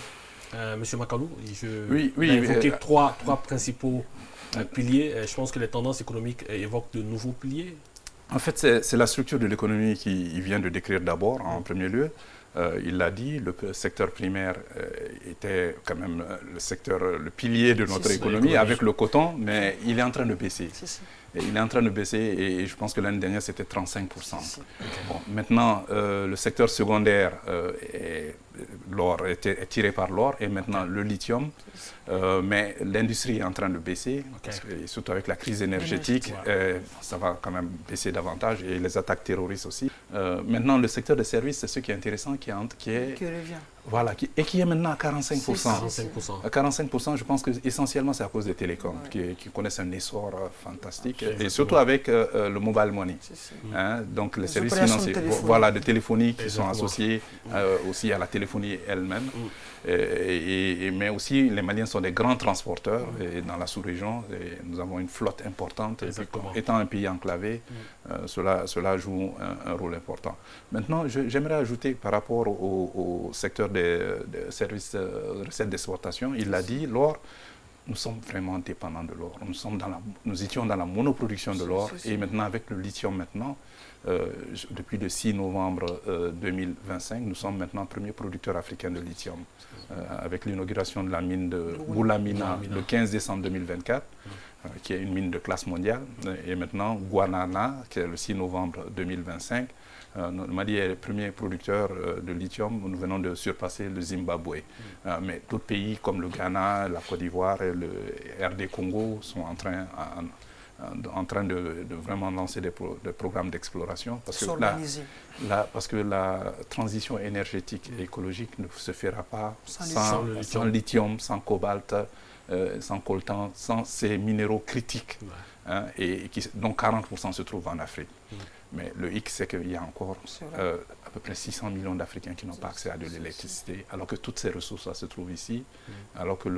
Monsieur Makalou, oui, évoqué trois principaux piliers. Je pense que les tendances économiques évoquent de nouveaux piliers. En fait, c'est la structure de l'économie qu'il vient de décrire d'abord, en premier lieu. Il l'a dit, le secteur primaire était quand même le pilier de notre économie avec le coton, mais il est en train de baisser. Et il est en train de baisser et je pense que l'année dernière c'était 35%. Bon, maintenant, le secteur secondaire, l'or est tiré par l'or et maintenant le lithium, mais l'industrie est en train de baisser, parce que, surtout avec la crise énergétique, ça va quand même baisser davantage et les attaques terroristes aussi. Maintenant, le secteur des services, c'est ce qui est intéressant, qui est Voilà, et qui est maintenant à 45%. 45%. À 45%, je pense que essentiellement c'est à cause des télécoms qui connaissent un essor fantastique, et surtout avec le mobile money. Hein, donc les services financiers, voilà, de téléphonie qui sont associés aussi à la téléphonie elle-même. Mais aussi, les Maliens sont des grands transporteurs et dans la sous-région. Nous avons une flotte importante. Étant un pays enclavé, cela joue un rôle important. Maintenant, j'aimerais ajouter par rapport au secteur des services recettes d'exportation, il l'a dit, l'or, nous sommes vraiment dépendants de l'or. Nous étions dans la monoproduction de l'or, et maintenant avec le lithium depuis le 6 novembre 2025, nous sommes maintenant premier producteur africain de lithium, avec l'inauguration de la mine de Boulamina le 15 décembre 2024, qui est une mine de classe mondiale, et maintenant Guanana, qui est le 6 novembre 2025. Le Mali est le premier producteur de lithium. Nous venons de surpasser le Zimbabwe. Mais d'autres pays comme le Ghana, la Côte d'Ivoire et le RD Congo sont en train de vraiment lancer des programmes d'exploration. Parce que la transition énergétique et écologique ne se fera pas sans lithium, sans cobalt, sans coltan, sans ces minéraux critiques, dont 40% se trouvent en Afrique. Mais le hic, c'est qu'il y a encore à peu près 600 millions d'Africains qui n'ont pas accès à de l'électricité, alors que toutes ces ressources se trouvent ici, alors que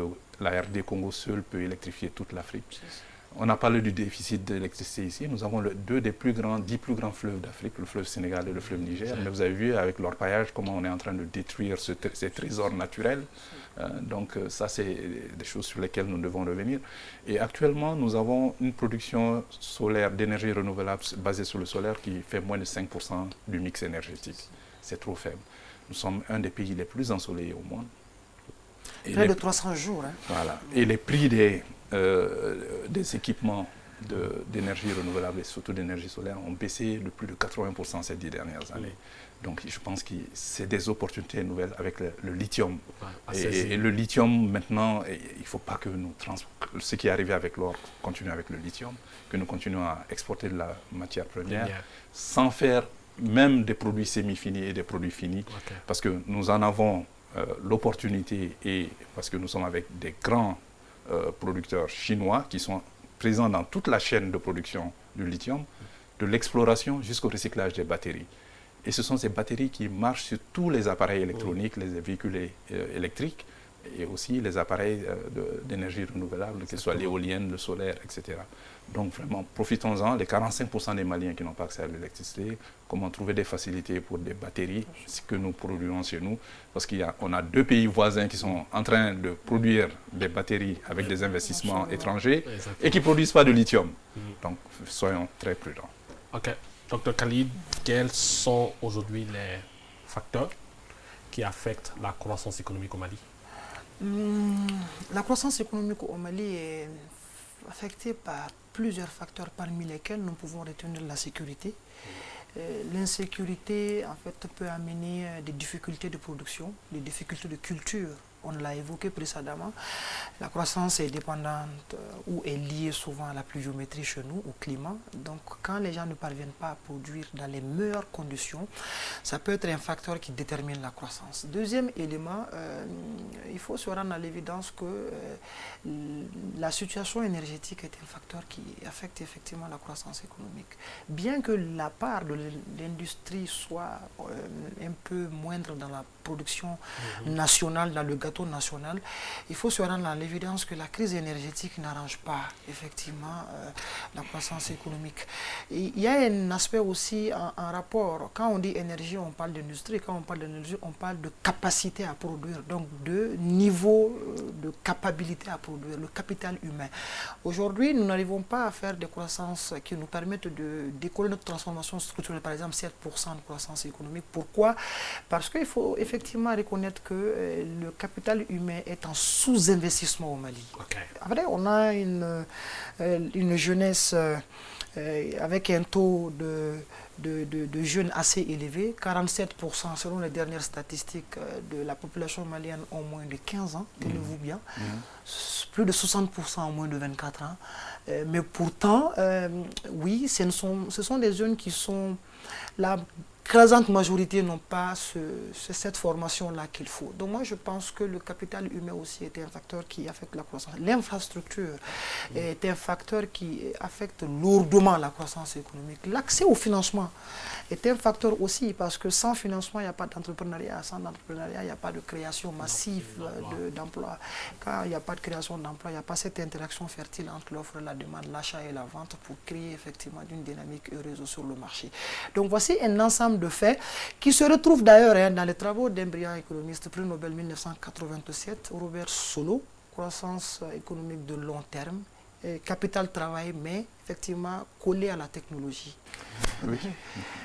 la RD Congo seule peut électrifier toute l'Afrique. On a parlé du déficit d'électricité ici. Nous avons 10 plus grands fleuves d'Afrique, le fleuve Sénégal et le fleuve Niger. Mais vous avez vu avec l'orpaillage comment on est en train de détruire ces trésors naturels. Donc ça, c'est des choses sur lesquelles nous devons revenir. Et actuellement, nous avons une production solaire d'énergie renouvelable basée sur le solaire qui fait moins de 5% du mix énergétique. C'est trop faible. Nous sommes un des pays les plus ensoleillés au monde. Près de 300 jours. Hein. Voilà. Et les prix des équipements d'énergie renouvelable et surtout d'énergie solaire ont baissé de plus de 80% ces 10 dernières années. Donc je pense que c'est des opportunités nouvelles avec le lithium. Et le lithium, maintenant, il ne faut pas que ce qui est arrivé avec l'or continue avec le lithium, que nous continuons à exporter de la matière première sans faire même des produits semi-finis et des produits finis, parce que nous en avons l'opportunité, et parce que nous sommes avec des grands producteurs chinois qui sont présents dans toute la chaîne de production du lithium, de l'exploration jusqu'au recyclage des batteries. Et ce sont ces batteries qui marchent sur tous les appareils électroniques, les véhicules électriques, et aussi les appareils d'énergie renouvelable, que ce soit l'éolienne, le solaire, etc. Donc vraiment, profitons-en, les 45% des Maliens qui n'ont pas accès à l'électricité, comment trouver des facilités pour des batteries, ce que nous produisons chez nous, parce qu'on a 2 pays voisins qui sont en train de produire des batteries avec des investissements étrangers et qui ne produisent pas de lithium. Donc soyons très prudents. Ok. Dr Khalid, quels sont aujourd'hui les facteurs qui affectent la croissance économique au Mali? La croissance économique au Mali est affectée par plusieurs facteurs, parmi lesquels nous pouvons retenir la sécurité. L'insécurité, en fait, peut amener des difficultés de production, des difficultés de culture. On l'a évoqué précédemment. La croissance est dépendante ou est liée souvent à la pluviométrie chez nous, au climat. Donc, quand les gens ne parviennent pas à produire dans les meilleures conditions, ça peut être un facteur qui détermine la croissance. Deuxième élément, il faut se rendre à l'évidence que la situation énergétique est un facteur qui affecte effectivement la croissance économique. Bien que la part de l'industrie soit un peu moindre dans la production nationale, dans le gâteau national, il faut se rendre à l'évidence que la crise énergétique n'arrange pas effectivement la croissance économique. Et il y a un aspect aussi en rapport. Quand on dit énergie, on parle d'industrie. Quand on parle d'énergie, on parle de capacité à produire, donc de niveau de capacité à produire, le capital humain. Aujourd'hui, nous n'arrivons pas à faire des croissances qui nous permettent de décoller notre transformation structurelle, par exemple 7% de croissance économique. Pourquoi? Parce qu'il faut effectivement reconnaître que le capital humain est en sous-investissement au Mali. Après, on a une jeunesse avec un taux de jeunes assez élevé, 47% selon les dernières statistiques de la population malienne ont moins de 15 ans, tenez-vous bien, plus de 60% ont moins de 24 ans. Mais pourtant, oui, ce sont des jeunes qui sont la l'écrasante majorité n'ont pas cette formation-là qu'il faut. Donc moi, je pense que le capital humain aussi est un facteur qui affecte la croissance. L'infrastructure est un facteur qui affecte lourdement la croissance économique. L'accès au financement est un facteur aussi, parce que sans financement, il n'y a pas d'entrepreneuriat. Sans entrepreneuriat, il n'y a pas de création massive d'emplois. Quand il n'y a pas de création d'emplois, il n'y a pas cette interaction fertile entre l'offre, la demande, l'achat et la vente pour créer effectivement une dynamique heureuse sur le marché. Donc voici un ensemble de faits qui se retrouvent d'ailleurs dans les travaux d'un brillant économiste, prix Nobel 1987, Robert Solow, croissance économique de long terme, capital travail, mais effectivement collé à la technologie. Oui.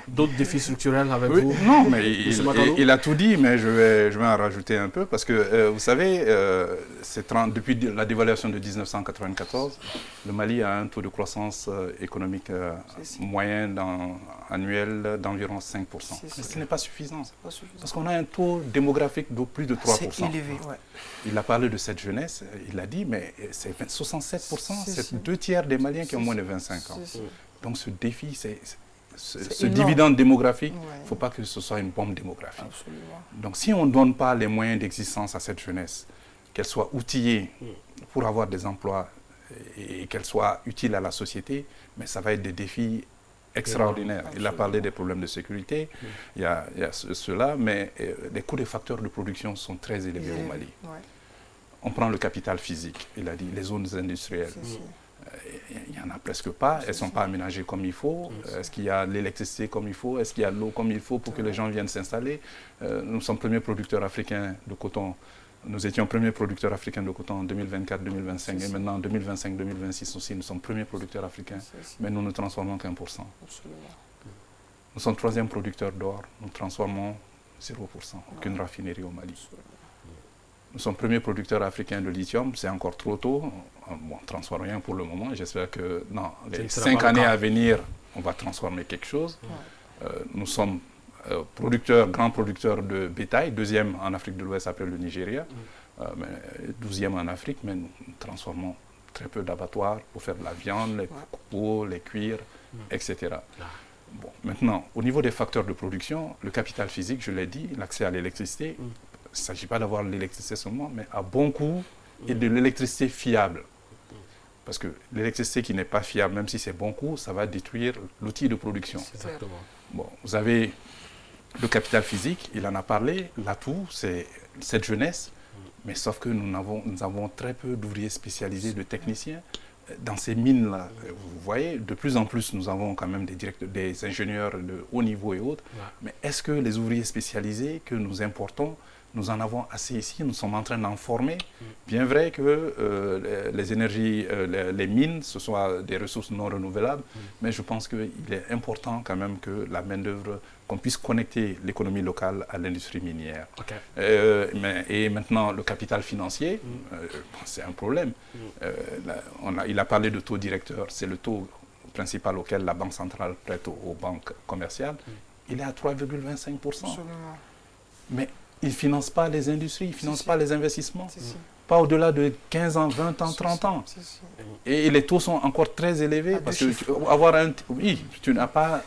D'autres défis structurels avec oui, vous? Non, mais il a tout dit, mais je vais en rajouter un peu, parce que vous savez, depuis la dévaluation de 1994, le Mali a un taux de croissance économique moyen annuel d'environ 5%. Mais ce n'est pas suffisant, parce qu'on a un taux démographique de plus de 3%. C'est élevé, ouais. Il a parlé de cette jeunesse, il a dit, mais c'est 67%, c'est 2/3 des Maliens qui ont moins de 25 ans. Donc ce défi, ce dividende démographique, il ne faut pas que ce soit une bombe démographique. Absolument. Donc si on ne donne pas les moyens d'existence à cette jeunesse, qu'elle soit outillée pour avoir des emplois et qu'elle soit utile à la société, mais ça va être des défis extraordinaires. Il a parlé des problèmes de sécurité, il y a cela, mais les coûts des facteurs de production sont très élevés au Mali. Ouais. On prend le capital physique, il a dit, les zones industrielles. Il n'y en a presque pas, elles ne sont pas aménagées comme il faut. Est-ce qu'il y a l'électricité comme il faut? Est-ce qu'il y a l'eau comme il faut pour que les gens viennent s'installer? Nous sommes premiers producteurs africains de coton. Nous étions premiers producteurs africains de coton en 2024-2025 et maintenant en 2025-2026 aussi, nous sommes premiers producteurs africains, mais nous ne transformons qu'1%. Nous sommes troisième producteur d'or, nous transformons 0%, aucune raffinerie au Mali. Nous sommes premiers producteurs africains de lithium, c'est encore trop tôt. Bon, on ne transforme rien pour le moment. J'espère que dans les 5 années à venir, on va transformer quelque chose. Nous sommes grands producteurs de bétail, deuxième en Afrique de l'Ouest après le Nigeria, 12e en Afrique, mais nous transformons très peu d'abattoirs pour faire de la viande, les copeaux, les cuirs, etc. Bon, maintenant, au niveau des facteurs de production, le capital physique, je l'ai dit, l'accès à l'électricité, il ne s'agit pas d'avoir l'électricité seulement, mais à bon coût et de l'électricité fiable. Parce que l'électricité qui n'est pas fiable, même si c'est bon coût, ça va détruire l'outil de production. Exactement. Bon, vous avez le capital physique, il en a parlé, l'atout, c'est cette jeunesse, mais sauf que nous avons très peu d'ouvriers spécialisés, de techniciens. Dans ces mines-là, vous voyez, de plus en plus, nous avons quand même des ingénieurs de haut niveau et autres, mais est-ce que les ouvriers spécialisés que nous importons, nous en avons assez ici, nous sommes en train d'en former. Bien vrai que les énergies, les mines, ce sont des ressources non renouvelables, mais je pense qu'il est important quand même que la main-d'œuvre, qu'on puisse connecter l'économie locale à l'industrie minière. Et maintenant, le capital financier, c'est un problème. Il a parlé de taux directeur, c'est le taux principal auquel la Banque centrale prête aux banques commerciales. Il est à 3,25%. Mais il ne finance pas les industries, il ne finance pas les investissements. Pas au-delà de 15 ans, 20 ans, 30 ans. Et les taux sont encore très élevés. Parce que tu n'as pas,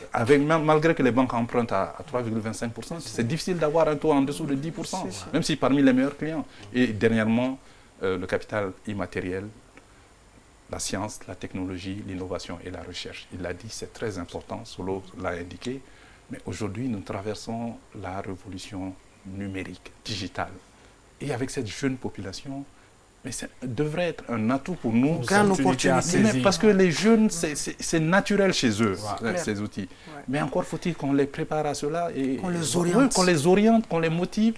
malgré que les banques empruntent à 3,25%, c'est difficile d'avoir un taux en dessous de 10%, même si parmi les meilleurs clients. Et dernièrement, le capital immatériel, la science, la technologie, l'innovation et la recherche. Il l'a dit, c'est très important, Solow l'a indiqué. Mais aujourd'hui, nous traversons la révolution numérique, digitale. Et avec cette jeune population, mais ça devrait être un atout pour nous. Parce que les jeunes, c'est naturel chez eux, ces outils. Mais encore faut-il qu'on les prépare à cela, et qu'on les oriente, qu'on les motive,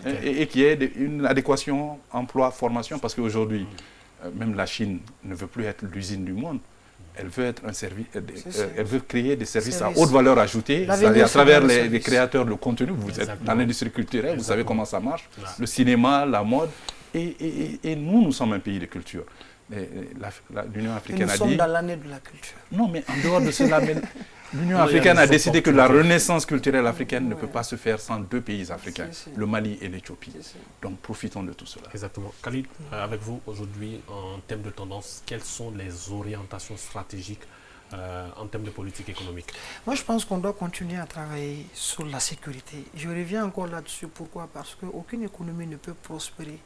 et qu'il y ait une adéquation emploi-formation. Parce qu'aujourd'hui, même la Chine ne veut plus être l'usine du monde. Elle veut être un service, elle veut créer des services à haute valeur ajoutée à travers les créateurs de contenu. Vous êtes dans l'industrie culturelle, vous savez comment ça marche, le cinéma, la mode. Et nous sommes un pays de culture. L'Union africaine a dit... Nous sommes dans l'année de la culture. Non, mais en dehors de cela, l'Union africaine a décidé que la renaissance culturelle africaine ne peut pas se faire sans deux pays africains, le Mali et l'Éthiopie. Donc profitons de tout cela. Exactement. Khalid, avec vous aujourd'hui, en termes de tendance, quelles sont les orientations stratégiques en termes de politique économique? Moi, je pense qu'on doit continuer à travailler sur la sécurité. Je reviens encore là-dessus. Pourquoi? Parce qu'aucune économie ne peut prospérer.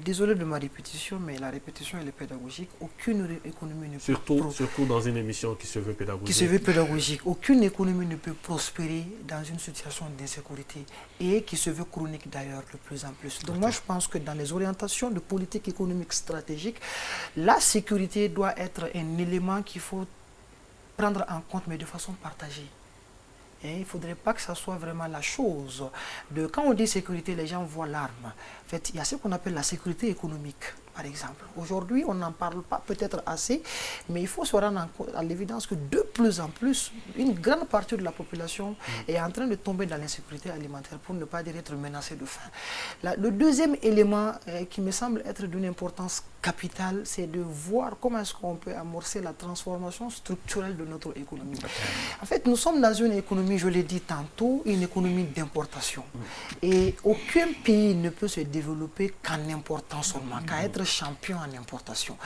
Désolé de ma répétition, mais la répétition, elle est pédagogique. Aucune économie ne peut prospérer. Surtout dans une émission qui se veut pédagogique. Qui se veut pédagogique. Aucune économie ne peut prospérer dans une situation d'insécurité et qui se veut chronique d'ailleurs de plus en plus. Donc moi, je pense que dans les orientations de politique économique stratégique, la sécurité doit être un élément qu'il faut prendre en compte, mais de façon partagée. Et il ne faudrait pas que ça soit vraiment la chose. Quand on dit sécurité, les gens voient l'arme. En fait, il y a ce qu'on appelle la sécurité économique, par exemple. Aujourd'hui, on n'en parle pas peut-être assez, mais il faut se rendre à l'évidence que de plus en plus, une grande partie de la population est en train de tomber dans l'insécurité alimentaire, pour ne pas dire être menacée de faim. Le deuxième élément qui me semble être d'une importance capitale, c'est de voir comment est-ce qu'on peut amorcer la transformation structurelle de notre économie. En fait, nous sommes dans une économie, je l'ai dit tantôt, une économie d'importation. Et aucun pays ne peut se développer qu'en important seulement, qu'à être champion en importation.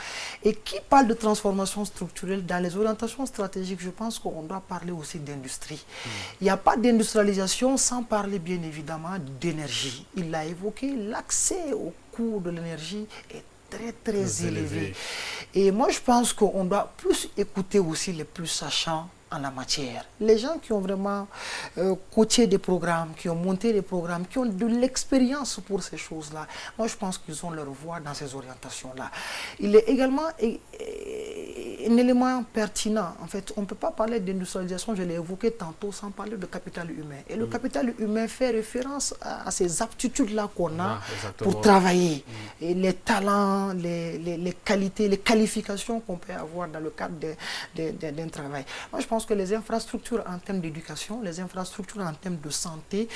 Et qui parle de transformation structurelle dans les orientations stratégiques, je pense qu'on doit parler aussi d'industrie. Il n'y a pas d'industrialisation sans parler bien évidemment d'énergie. Il l'a évoqué, l'accès au coût de l'énergie est très élevé. Et moi, je pense qu'on doit plus écouter aussi les plus sachants en la matière. Les gens qui ont vraiment coaché des programmes, qui ont monté des programmes, qui ont de l'expérience pour ces choses-là, moi, je pense qu'ils ont leur voix dans ces orientations-là. Il est également un élément pertinent. En fait, on ne peut pas parler d'industrialisation, je l'ai évoqué tantôt, sans parler de capital humain. Et le capital humain fait référence à ces aptitudes-là qu'on a pour travailler. Et les talents, les qualités, les qualifications qu'on peut avoir dans le cadre d'un travail. Moi, je pense que les infrastructures en termes d'éducation, les infrastructures en termes de santé,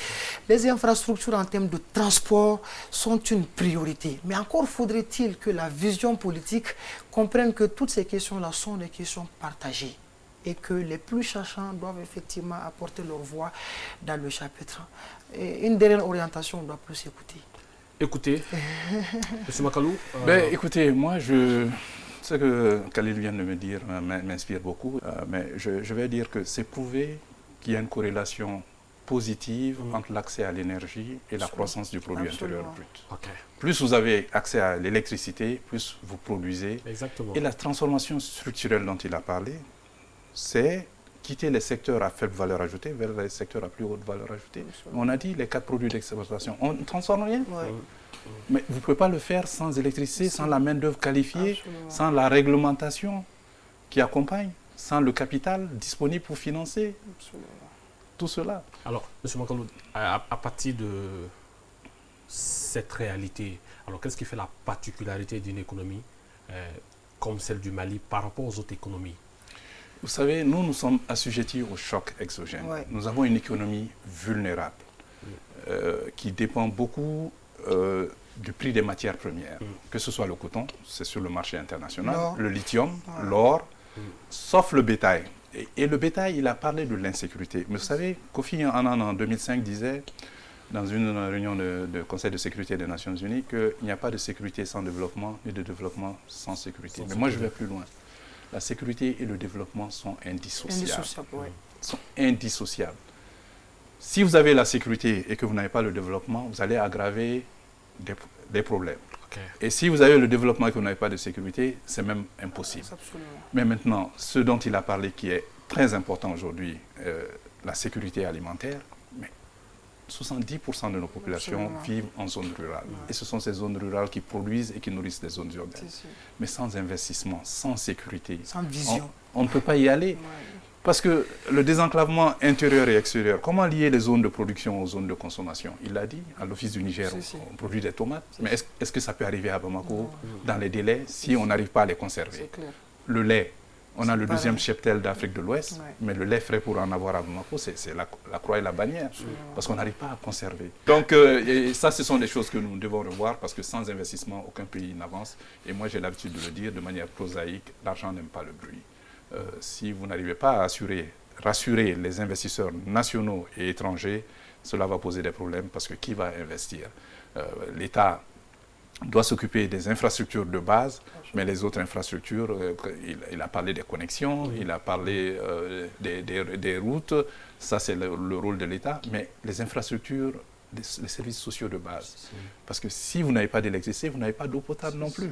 les infrastructures en termes de transport sont une priorité. Mais encore faudrait-il que la vision politique comprenne que toutes ces questions-là sont des questions partagées et que les plus sachants doivent effectivement apporter leur voix dans le chapitre. Et une dernière orientation, on doit plus écouter. Écoutez, M. Makalou. Écoutez, moi, ce que Khalil vient de me dire m'inspire beaucoup, mais je vais dire que c'est prouvé qu'il y a une corrélation positive entre l'accès à l'énergie et la croissance du produit intérieur brut. Plus vous avez accès à l'électricité, plus vous produisez. Exactement. Et la transformation structurelle dont il a parlé, c'est quitter les secteurs à faible valeur ajoutée vers les secteurs à plus haute valeur ajoutée. On a dit les 4 produits d'exportation. On ne transforme rien. Mais vous ne pouvez pas le faire sans électricité, sans la main-d'œuvre qualifiée, sans la réglementation qui accompagne, sans le capital disponible pour financer tout cela. Alors, M. Makalou, à partir de cette réalité, alors qu'est-ce qui fait la particularité d'une économie comme celle du Mali par rapport aux autres économies? Vous savez, nous sommes assujettis au choc exogène. Nous avons une économie vulnérable qui dépend beaucoup du prix des matières premières, que ce soit le coton, c'est sur le marché international, le lithium, l'or, sauf le bétail. Et le bétail, il a parlé de l'insécurité. Mais vous savez, Kofi Annan en 2005 disait, dans une réunion de Conseil de sécurité des Nations Unies, qu'il n'y a pas de sécurité sans développement, ni de développement sans sécurité. Mais moi, je vais plus loin. La sécurité et le développement sont indissociables. Sont indissociables. Si vous avez la sécurité et que vous n'avez pas le développement, vous allez aggraver des problèmes. Et si vous avez le développement et que vous n'avez pas de sécurité, c'est même impossible. Mais maintenant, ce dont il a parlé qui est très important aujourd'hui, la sécurité alimentaire, mais 70% de nos populations vivent en zone rurale. Et ce sont ces zones rurales qui produisent et qui nourrissent les zones urbaines. Mais sans investissement, sans sécurité, sans vision, on ne peut pas y aller. Parce que le désenclavement intérieur et extérieur, comment lier les zones de production aux zones de consommation? Il l'a dit, à l'Office du Niger, on produit des tomates. Mais est-ce que ça peut arriver à Bamako dans les délais si on n'arrive pas à les conserver? Le lait, on a le deuxième cheptel d'Afrique de l'Ouest, mais le lait frais pour en avoir à Bamako, c'est la croix et la bannière, parce qu'on n'arrive pas à conserver. Donc ça, ce sont des choses que nous devons revoir, parce que sans investissement, aucun pays n'avance. Et moi, j'ai l'habitude de le dire de manière prosaïque, l'argent n'aime pas le bruit. Si vous n'arrivez pas à rassurer les investisseurs nationaux et étrangers, cela va poser des problèmes parce que qui va investir? L'État doit s'occuper des infrastructures de base, mais les autres infrastructures, il a parlé des connexions, il a parlé des routes, ça c'est le rôle de l'État, mais les infrastructures, les services sociaux de base. Parce que si vous n'avez pas d'électricité, vous n'avez pas d'eau potable non plus.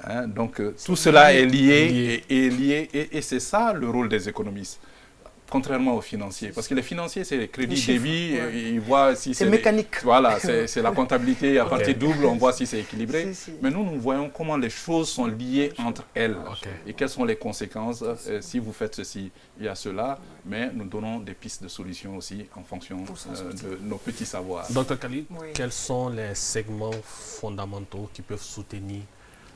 Hein, donc tout cela est lié, et c'est ça le rôle des économistes. Contrairement aux financiers. Parce que les financiers, c'est crédit, débit, ils voient si c'est... mécanique. Voilà, c'est la comptabilité à partir double, on voit si c'est équilibré. Mais nous voyons comment les choses sont liées entre elles. Et quelles sont les conséquences. Si vous faites ceci, il y a cela. Mais nous donnons des pistes de solutions aussi en fonction de nos petits savoirs. Dr Khalid, quels sont les segments fondamentaux qui peuvent soutenir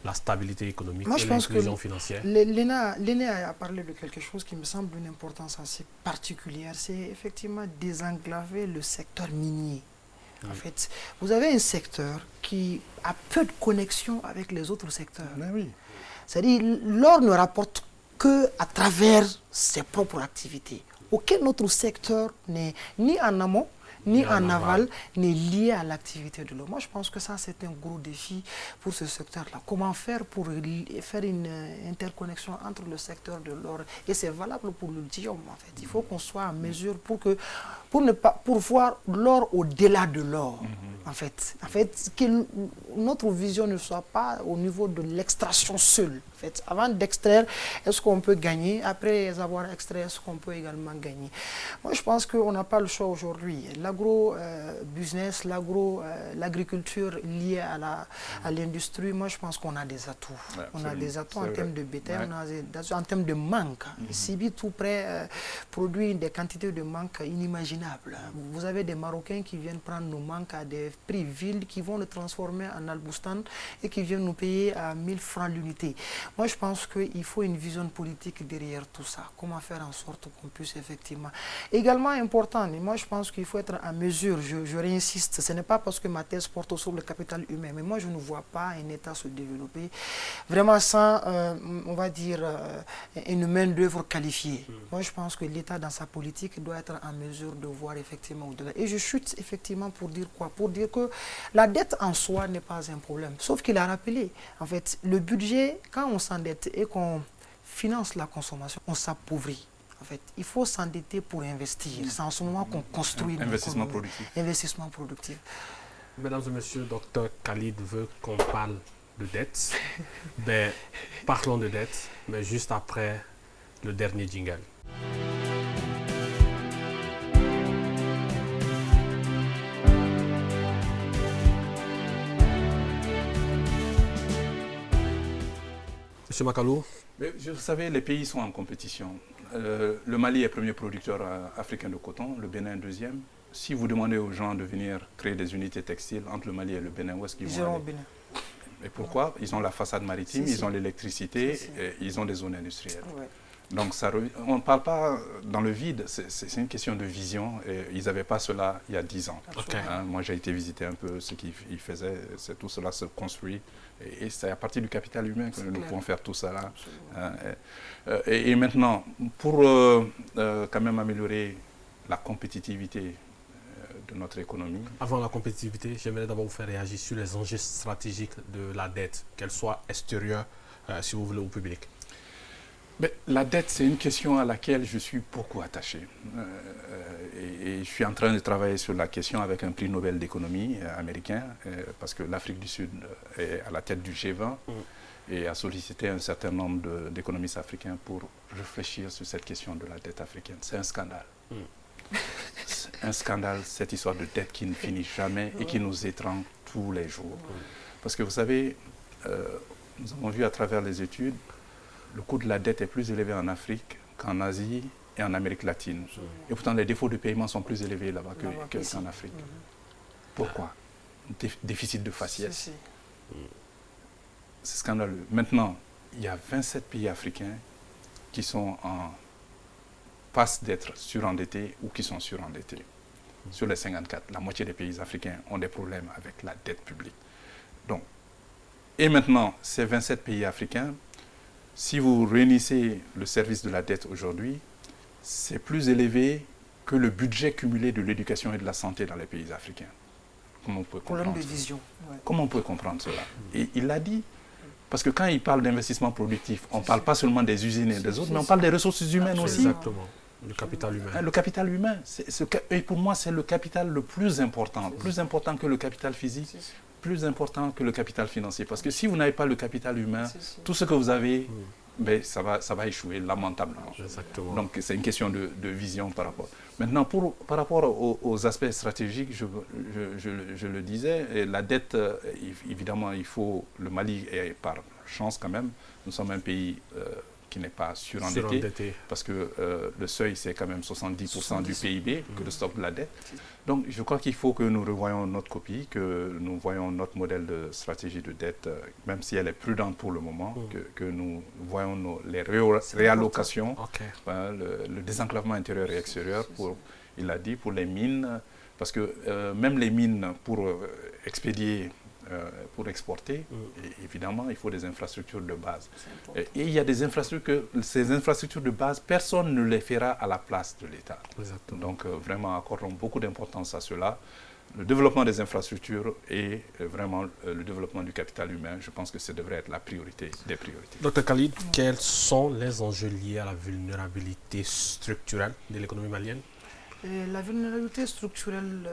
la stabilité économique et l'inclusion financière? L'ENA a parlé de quelque chose qui me semble d'une importance assez particulière, c'est effectivement désenclaver le secteur minier. En fait, vous avez un secteur qui a peu de connexion avec les autres secteurs. C'est-à-dire, l'or ne rapporte qu'à travers ses propres activités. Aucun autre secteur n'est ni en amont, ni en aval, n'est lié à l'activité de l'eau. Moi, je pense que ça, c'est un gros défi pour ce secteur-là. Comment faire pour faire une interconnexion entre le secteur de l'or, et c'est valable pour le lithium, en fait. Il faut qu'on soit en mesure pour voir l'or au-delà de l'or, en fait, que notre vision ne soit pas au niveau de l'extraction seule. En fait, avant d'extraire, est-ce qu'on peut gagner? Après avoir extrait, est-ce qu'on peut également gagner? Moi, je pense qu'on n'a pas le choix aujourd'hui. L'agro-business, l'agriculture liée à l'industrie, moi, je pense qu'on a des atouts. On a des atouts en termes de bétail, en termes de manque. Sibi, tout près, produit des quantités de manque inimaginables. Vous avez des Marocains qui viennent prendre nos manques à des prix villes, qui vont le transformer en alboustan et qui viennent nous payer à 1000 francs l'unité. Moi, je pense qu'il faut une vision politique derrière tout ça. Comment faire en sorte qu'on puisse effectivement... Également important, et moi, je pense qu'il faut être en mesure, je réinsiste, ce n'est pas parce que ma thèse porte sur le capital humain, mais moi, je ne vois pas un État se développer vraiment sans, on va dire, une main-d'œuvre qualifiée. Moi, je pense que l'État, dans sa politique, doit être en mesure de voir effectivement au-delà. Et je chute effectivement pour dire quoi? Pour dire que la dette en soi n'est pas un problème. Sauf qu'il a rappelé, en fait, le budget, quand on s'endette et qu'on finance la consommation, on s'appauvrit. En fait, il faut s'endetter pour investir. C'est en ce moment qu'on construit investissement productif. Investissement productif. Mesdames et messieurs, Dr Khalid veut qu'on parle de dette. Ben, parlons de dette, mais juste après le dernier jingle. Monsieur Makalou. Mais, vous savez, les pays sont en compétition. Le Mali est premier producteur africain de coton, le Bénin deuxième. Si vous demandez aux gens de venir créer des unités textiles entre le Mali et le Bénin, où est-ce qu'ils vont aller? Et pourquoi? Ils ont la façade maritime, ils ont l'électricité, ils ont des zones industrielles. Donc on ne parle pas dans le vide, c'est une question de vision. Et ils n'avaient pas cela il y a 10 ans. Moi j'ai été visiter un peu ce qu'ils faisaient, tout cela se construit. Et c'est à partir du capital humain que nous pouvons faire tout cela. Et maintenant, pour quand même améliorer la compétitivité de notre économie. Avant la compétitivité, j'aimerais d'abord vous faire réagir sur les enjeux stratégiques de la dette, qu'elle soit extérieure, si vous voulez, au public. Mais la dette, c'est une question à laquelle je suis beaucoup attaché. Et je suis en train de travailler sur la question avec un prix Nobel d'économie américain, parce que l'Afrique du Sud est à la tête du G20 et a sollicité un certain nombre d'économistes africains pour réfléchir sur cette question de la dette africaine. C'est un scandale. C'est un scandale, cette histoire de dette qui ne finit jamais et qui nous étrangle tous les jours. Parce que vous savez, nous avons vu à travers les études, le coût de la dette est plus élevé en Afrique qu'en Asie et en Amérique latine. Et pourtant, les défauts de paiement sont plus élevés là-bas qu'en Afrique. Pourquoi? Déficit de faciès. C'est scandaleux. Maintenant, il y a 27 pays africains qui sont en passe d'être surendettés ou qui sont surendettés. Sur les 54, la moitié des pays africains ont des problèmes avec la dette publique. Donc, et maintenant, ces 27 pays africains, si vous réunissez le service de la dette aujourd'hui, c'est plus élevé que le budget cumulé de l'éducation et de la santé dans les pays africains. comment on peut Problème comprendre de vision. Ouais. Comment on peut comprendre cela? Et il l'a dit. Parce que quand il parle d'investissement productif, on ne parle pas seulement des usines et des autres, mais on parle des ressources humaines aussi. Exactement. Le capital humain. Le capital humain. Et pour moi, c'est le capital le plus important. Plus important que le capital physique, plus important que le capital financier. Parce que si vous n'avez pas le capital humain, tout ce que vous avez, ben, ça va échouer lamentablement. Exactement. Donc c'est une question de vision par rapport. Maintenant, par rapport aux aspects stratégiques, je le disais, et la dette, évidemment, le Mali est par chance quand même, nous sommes un pays qui n'est pas surendetté, parce que le seuil, c'est quand même 70% du PIB, que le stock de la dette. Donc, je crois qu'il faut que nous revoyions notre copie, que nous voyons notre modèle de stratégie de dette, même si elle est prudente pour le moment, que nous voyons les réallocations, le désenclavement intérieur et extérieur, il l'a dit, pour les mines, parce que même les mines, pour expédier, pour exporter, évidemment, il faut des infrastructures de base. Et il y a des infrastructures, ces infrastructures de base, personne ne les fera à la place de l'État. Donc, vraiment, accordons beaucoup d'importance à cela. Le développement des infrastructures et vraiment le développement du capital humain, je pense que ça devrait être la priorité des priorités. Dr Khalid, quels sont les enjeux liés à la vulnérabilité structurelle de l'économie malienne? La vulnérabilité structurelle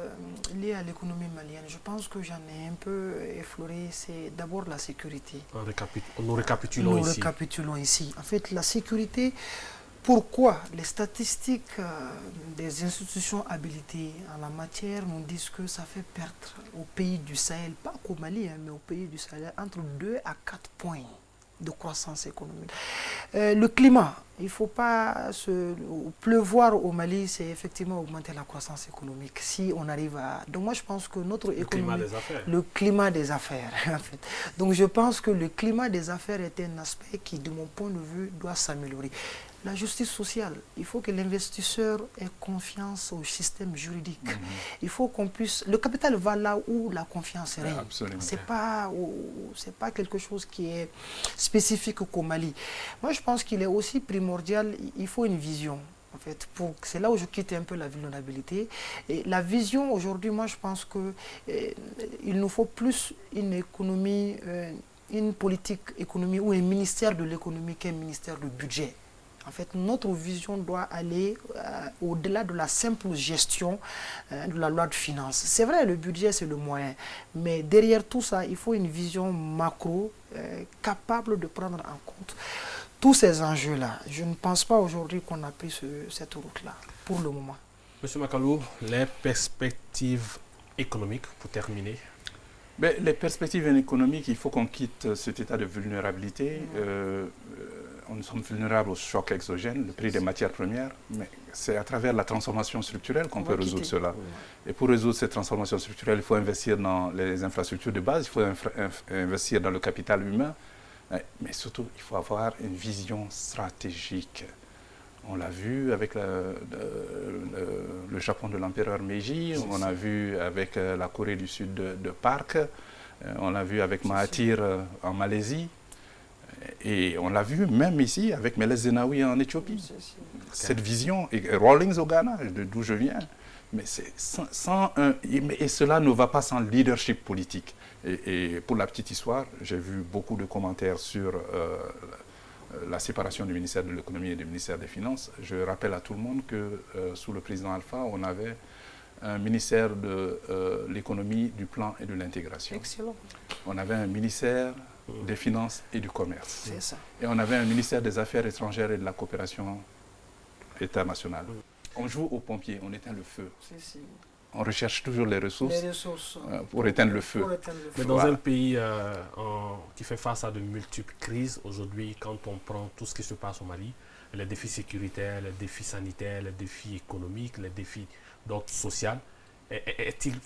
liée à l'économie malienne, je pense que j'en ai un peu effleuré, c'est d'abord la sécurité. Nous récapitulons ici. En fait, la sécurité, pourquoi? Les statistiques des institutions habilitées en la matière nous disent que ça fait perdre au pays du Sahel, pas qu'au Mali, mais au pays du Sahel, entre 2 à 4 points de croissance économique. Le climat, il ne faut pas pleuvoir au Mali, c'est effectivement augmenter la croissance économique. Si on arrive à... Donc moi je pense que notre économie... Le climat des affaires, en fait. Donc je pense que le climat des affaires est un aspect qui, de mon point de vue, doit s'améliorer. La justice sociale, il faut que l'investisseur ait confiance au système juridique. Il faut qu'on puisse... Le capital va là où la confiance règne. C'est pas quelque chose qui est spécifique qu'au Mali. Moi, je pense qu'il est aussi primordial, il faut une vision. En fait, c'est là où je quitte un peu la vulnérabilité. Et la vision, aujourd'hui, moi, je pense qu'il nous faut plus une économie, une politique économie ou un ministère de l'économie qu'un ministère de budget. En fait, notre vision doit aller au-delà de la simple gestion de la loi de finances. C'est vrai, le budget, c'est le moyen. Mais derrière tout ça, il faut une vision macro capable de prendre en compte tous ces enjeux-là. Je ne pense pas aujourd'hui qu'on a pris cette route-là, pour le moment. Monsieur Makalou, les perspectives économiques, pour terminer. Mais les perspectives économiques, il faut qu'on quitte cet état de vulnérabilité. Nous sommes vulnérables aux chocs exogènes, le prix des matières premières, mais c'est à travers la transformation structurelle qu'on peut résoudre cela. Et pour résoudre cette transformation structurelle, il faut investir dans les infrastructures de base, il faut investir dans le capital humain, mais surtout, il faut avoir une vision stratégique. On l'a vu avec le Japon de l'empereur Meiji, on l'a vu avec la Corée du Sud de Park, on l'a vu avec Mahathir en Malaisie. Et on l'a vu même ici avec Meles Zenawi en Éthiopie. Cette vision, et Rawlings au Ghana, d'où je viens, mais et cela ne va pas sans leadership politique. Et pour la petite histoire, j'ai vu beaucoup de commentaires sur la séparation du ministère de l'économie et du ministère des Finances. Je rappelle à tout le monde que sous le président Alpha, on avait un ministère de l'économie, du plan et de l'intégration. Excellent. On avait un ministère des Finances et du Commerce. C'est ça. Et on avait un ministère des Affaires étrangères et de la coopération internationale. On joue aux pompiers, on éteint le feu. On recherche toujours les ressources pour éteindre le feu. Mais dans un pays qui fait face à de multiples crises, aujourd'hui, quand on prend tout ce qui se passe au Mali, les défis sécuritaires, les défis sanitaires, les défis économiques, les défis d'ordre social, est-il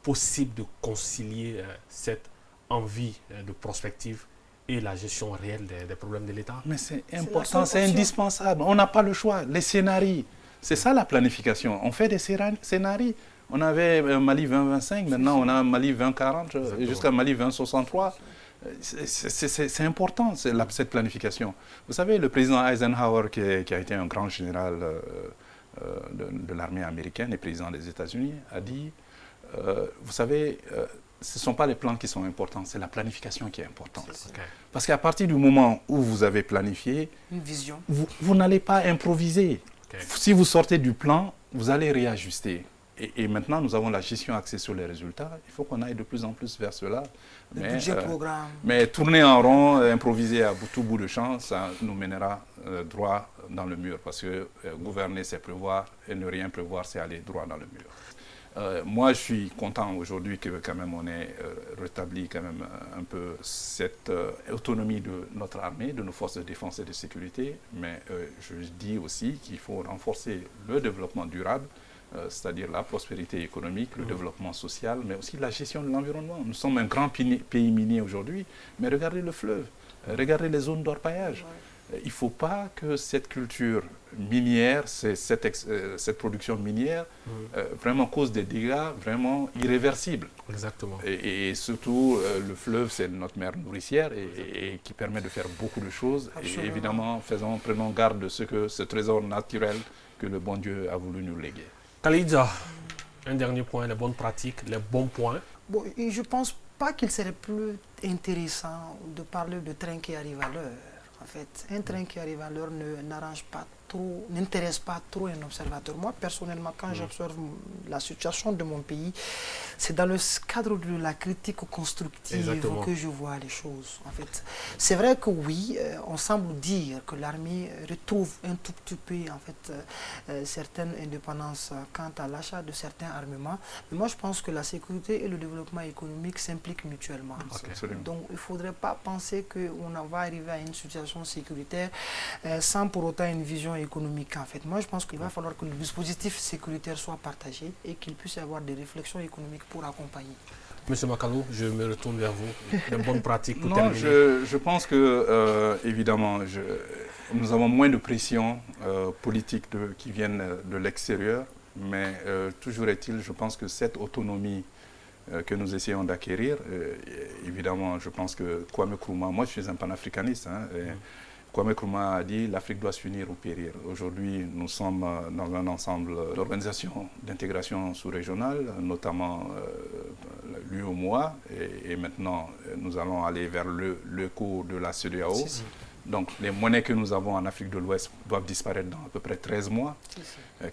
possible de concilier cette envie de prospective et la gestion réelle des problèmes de l'État? Mais c'est important, c'est indispensable. On n'a pas le choix. Les scénarios, c'est ça la planification. On fait des scénarios. On avait un Mali 2025, maintenant on a un Mali 2040 jusqu'à Mali 2063. C'est important cette planification. Vous savez, le président Eisenhower, qui a été un grand général de l'armée américaine et président des États-Unis, a dit vous savez, ce ne sont pas les plans qui sont importants, c'est la planification qui est importante. Okay. Parce qu'à partir du moment où vous avez planifié, une vision, vous n'allez pas improviser. Okay. Si vous sortez du plan, vous allez réajuster. Et maintenant, nous avons la gestion axée sur les résultats. Il faut qu'on aille de plus en plus vers cela. Mais tourner en rond, improviser à tout bout de champ, ça nous mènera droit dans le mur. Parce que gouverner, c'est prévoir, et ne rien prévoir, c'est aller droit dans le mur. Moi, je suis content aujourd'hui que quand même on ait rétabli quand même un peu cette autonomie de notre armée, de nos forces de défense et de sécurité. Mais je dis aussi qu'il faut renforcer le développement durable, c'est-à-dire la prospérité économique, le développement social, mais aussi la gestion de l'environnement. Nous sommes un grand pays minier aujourd'hui, mais regardez le fleuve, regardez les zones d'orpaillage. Il ne faut pas que cette culture minière, cette production minière, vraiment cause des dégâts vraiment irréversibles. Exactement. Et surtout, le fleuve, c'est notre mère nourricière et qui permet de faire beaucoup de choses. Absolument. Et évidemment, prenons garde de ce trésor naturel que le bon Dieu a voulu nous léguer. Khalid, un dernier point, les bonnes pratiques, les bons points. Bon, je ne pense pas qu'il serait plus intéressant de parler de train qui arrive à l'heure. En fait, un train qui arrive à l'heure n'intéresse pas trop un observateur. Moi, personnellement, quand j'observe la situation de mon pays, c'est dans le cadre de la critique constructive Exactement. Que je vois les choses. En fait, c'est vrai que oui, on semble dire que l'armée retrouve un tout petit peu, en fait, certaines indépendances quant à l'achat de certains armements. Mais moi, je pense que la sécurité et le développement économique s'impliquent mutuellement. Okay. Donc, il ne faudrait pas penser qu'on va arriver à une situation sécuritaire sans pour autant une vision économique. En fait, moi je pense qu'il va falloir que le dispositif sécuritaire soit partagé et qu'il puisse y avoir des réflexions économiques pour accompagner. Monsieur Makalou, je me retourne vers vous. Les bonnes pratiques pour terminer. Je pense que, évidemment, nous avons moins de pression politique qui viennent de l'extérieur, mais toujours est-il, je pense que cette autonomie que nous essayons d'acquérir. Évidemment, je pense que Kwame Nkrumah, moi je suis un panafricaniste, Kwame Nkrumah a dit l'Afrique doit s'unir ou périr. Aujourd'hui, nous sommes dans un ensemble d'organisations d'intégration sous-régionale, notamment l'UEMOA, et maintenant nous allons aller vers le cours de la CEDEAO. Donc les monnaies que nous avons en Afrique de l'Ouest doivent disparaître dans à peu près 13 mois.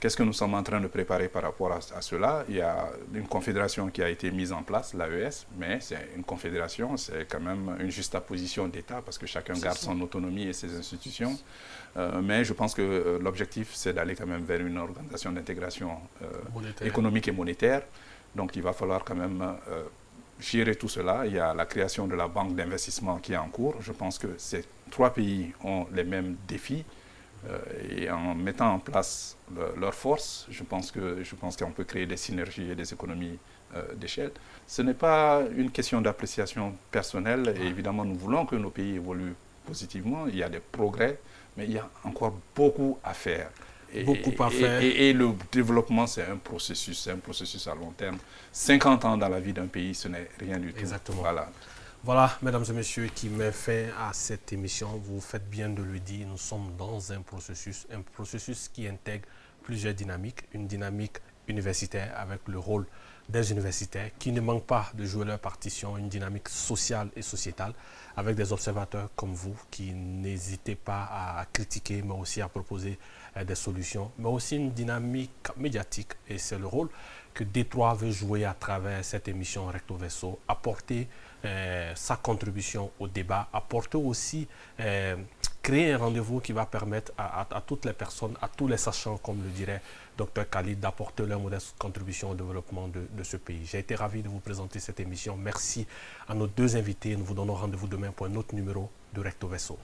Qu'est-ce que nous sommes en train de préparer par rapport à cela? Il y a une confédération qui a été mise en place, l'AES, mais c'est une confédération, c'est quand même une juxtaposition d'État parce que chacun garde son autonomie et ses institutions. Mais je pense que l'objectif, c'est d'aller quand même vers une organisation d'intégration économique et monétaire. Donc il va falloir quand même gérer tout cela. Il y a la création de la banque d'investissement qui est en cours. Je pense que ces 3 pays ont les mêmes défis. Et en mettant en place leurs forces, je pense qu'on peut créer des synergies et des économies d'échelle. Ce n'est pas une question d'appréciation personnelle. Et évidemment, nous voulons que nos pays évoluent positivement. Il y a des progrès, mais il y a encore beaucoup à faire. Et le développement, c'est un processus à long terme. 50 ans dans la vie d'un pays, ce n'est rien du tout. Exactement. Voilà, mesdames et messieurs, qui met fin à cette émission. Vous faites bien de le dire, nous sommes dans un processus qui intègre plusieurs dynamiques. Une dynamique universitaire avec le rôle des universitaires qui ne manquent pas de jouer leur partition, une dynamique sociale et sociétale avec des observateurs comme vous qui n'hésitez pas à critiquer mais aussi à proposer des solutions, mais aussi une dynamique médiatique et c'est le rôle que D3 veut jouer à travers cette émission Recto Verso, apporter sa contribution au débat, apporter aussi, créer un rendez-vous qui va permettre à toutes les personnes, à tous les sachants, comme le dirait Dr Khalid, d'apporter leur modeste contribution au développement de ce pays. J'ai été ravi de vous présenter cette émission. Merci à nos 2 invités. Nous vous donnons rendez-vous demain pour un autre numéro de Recto Verso.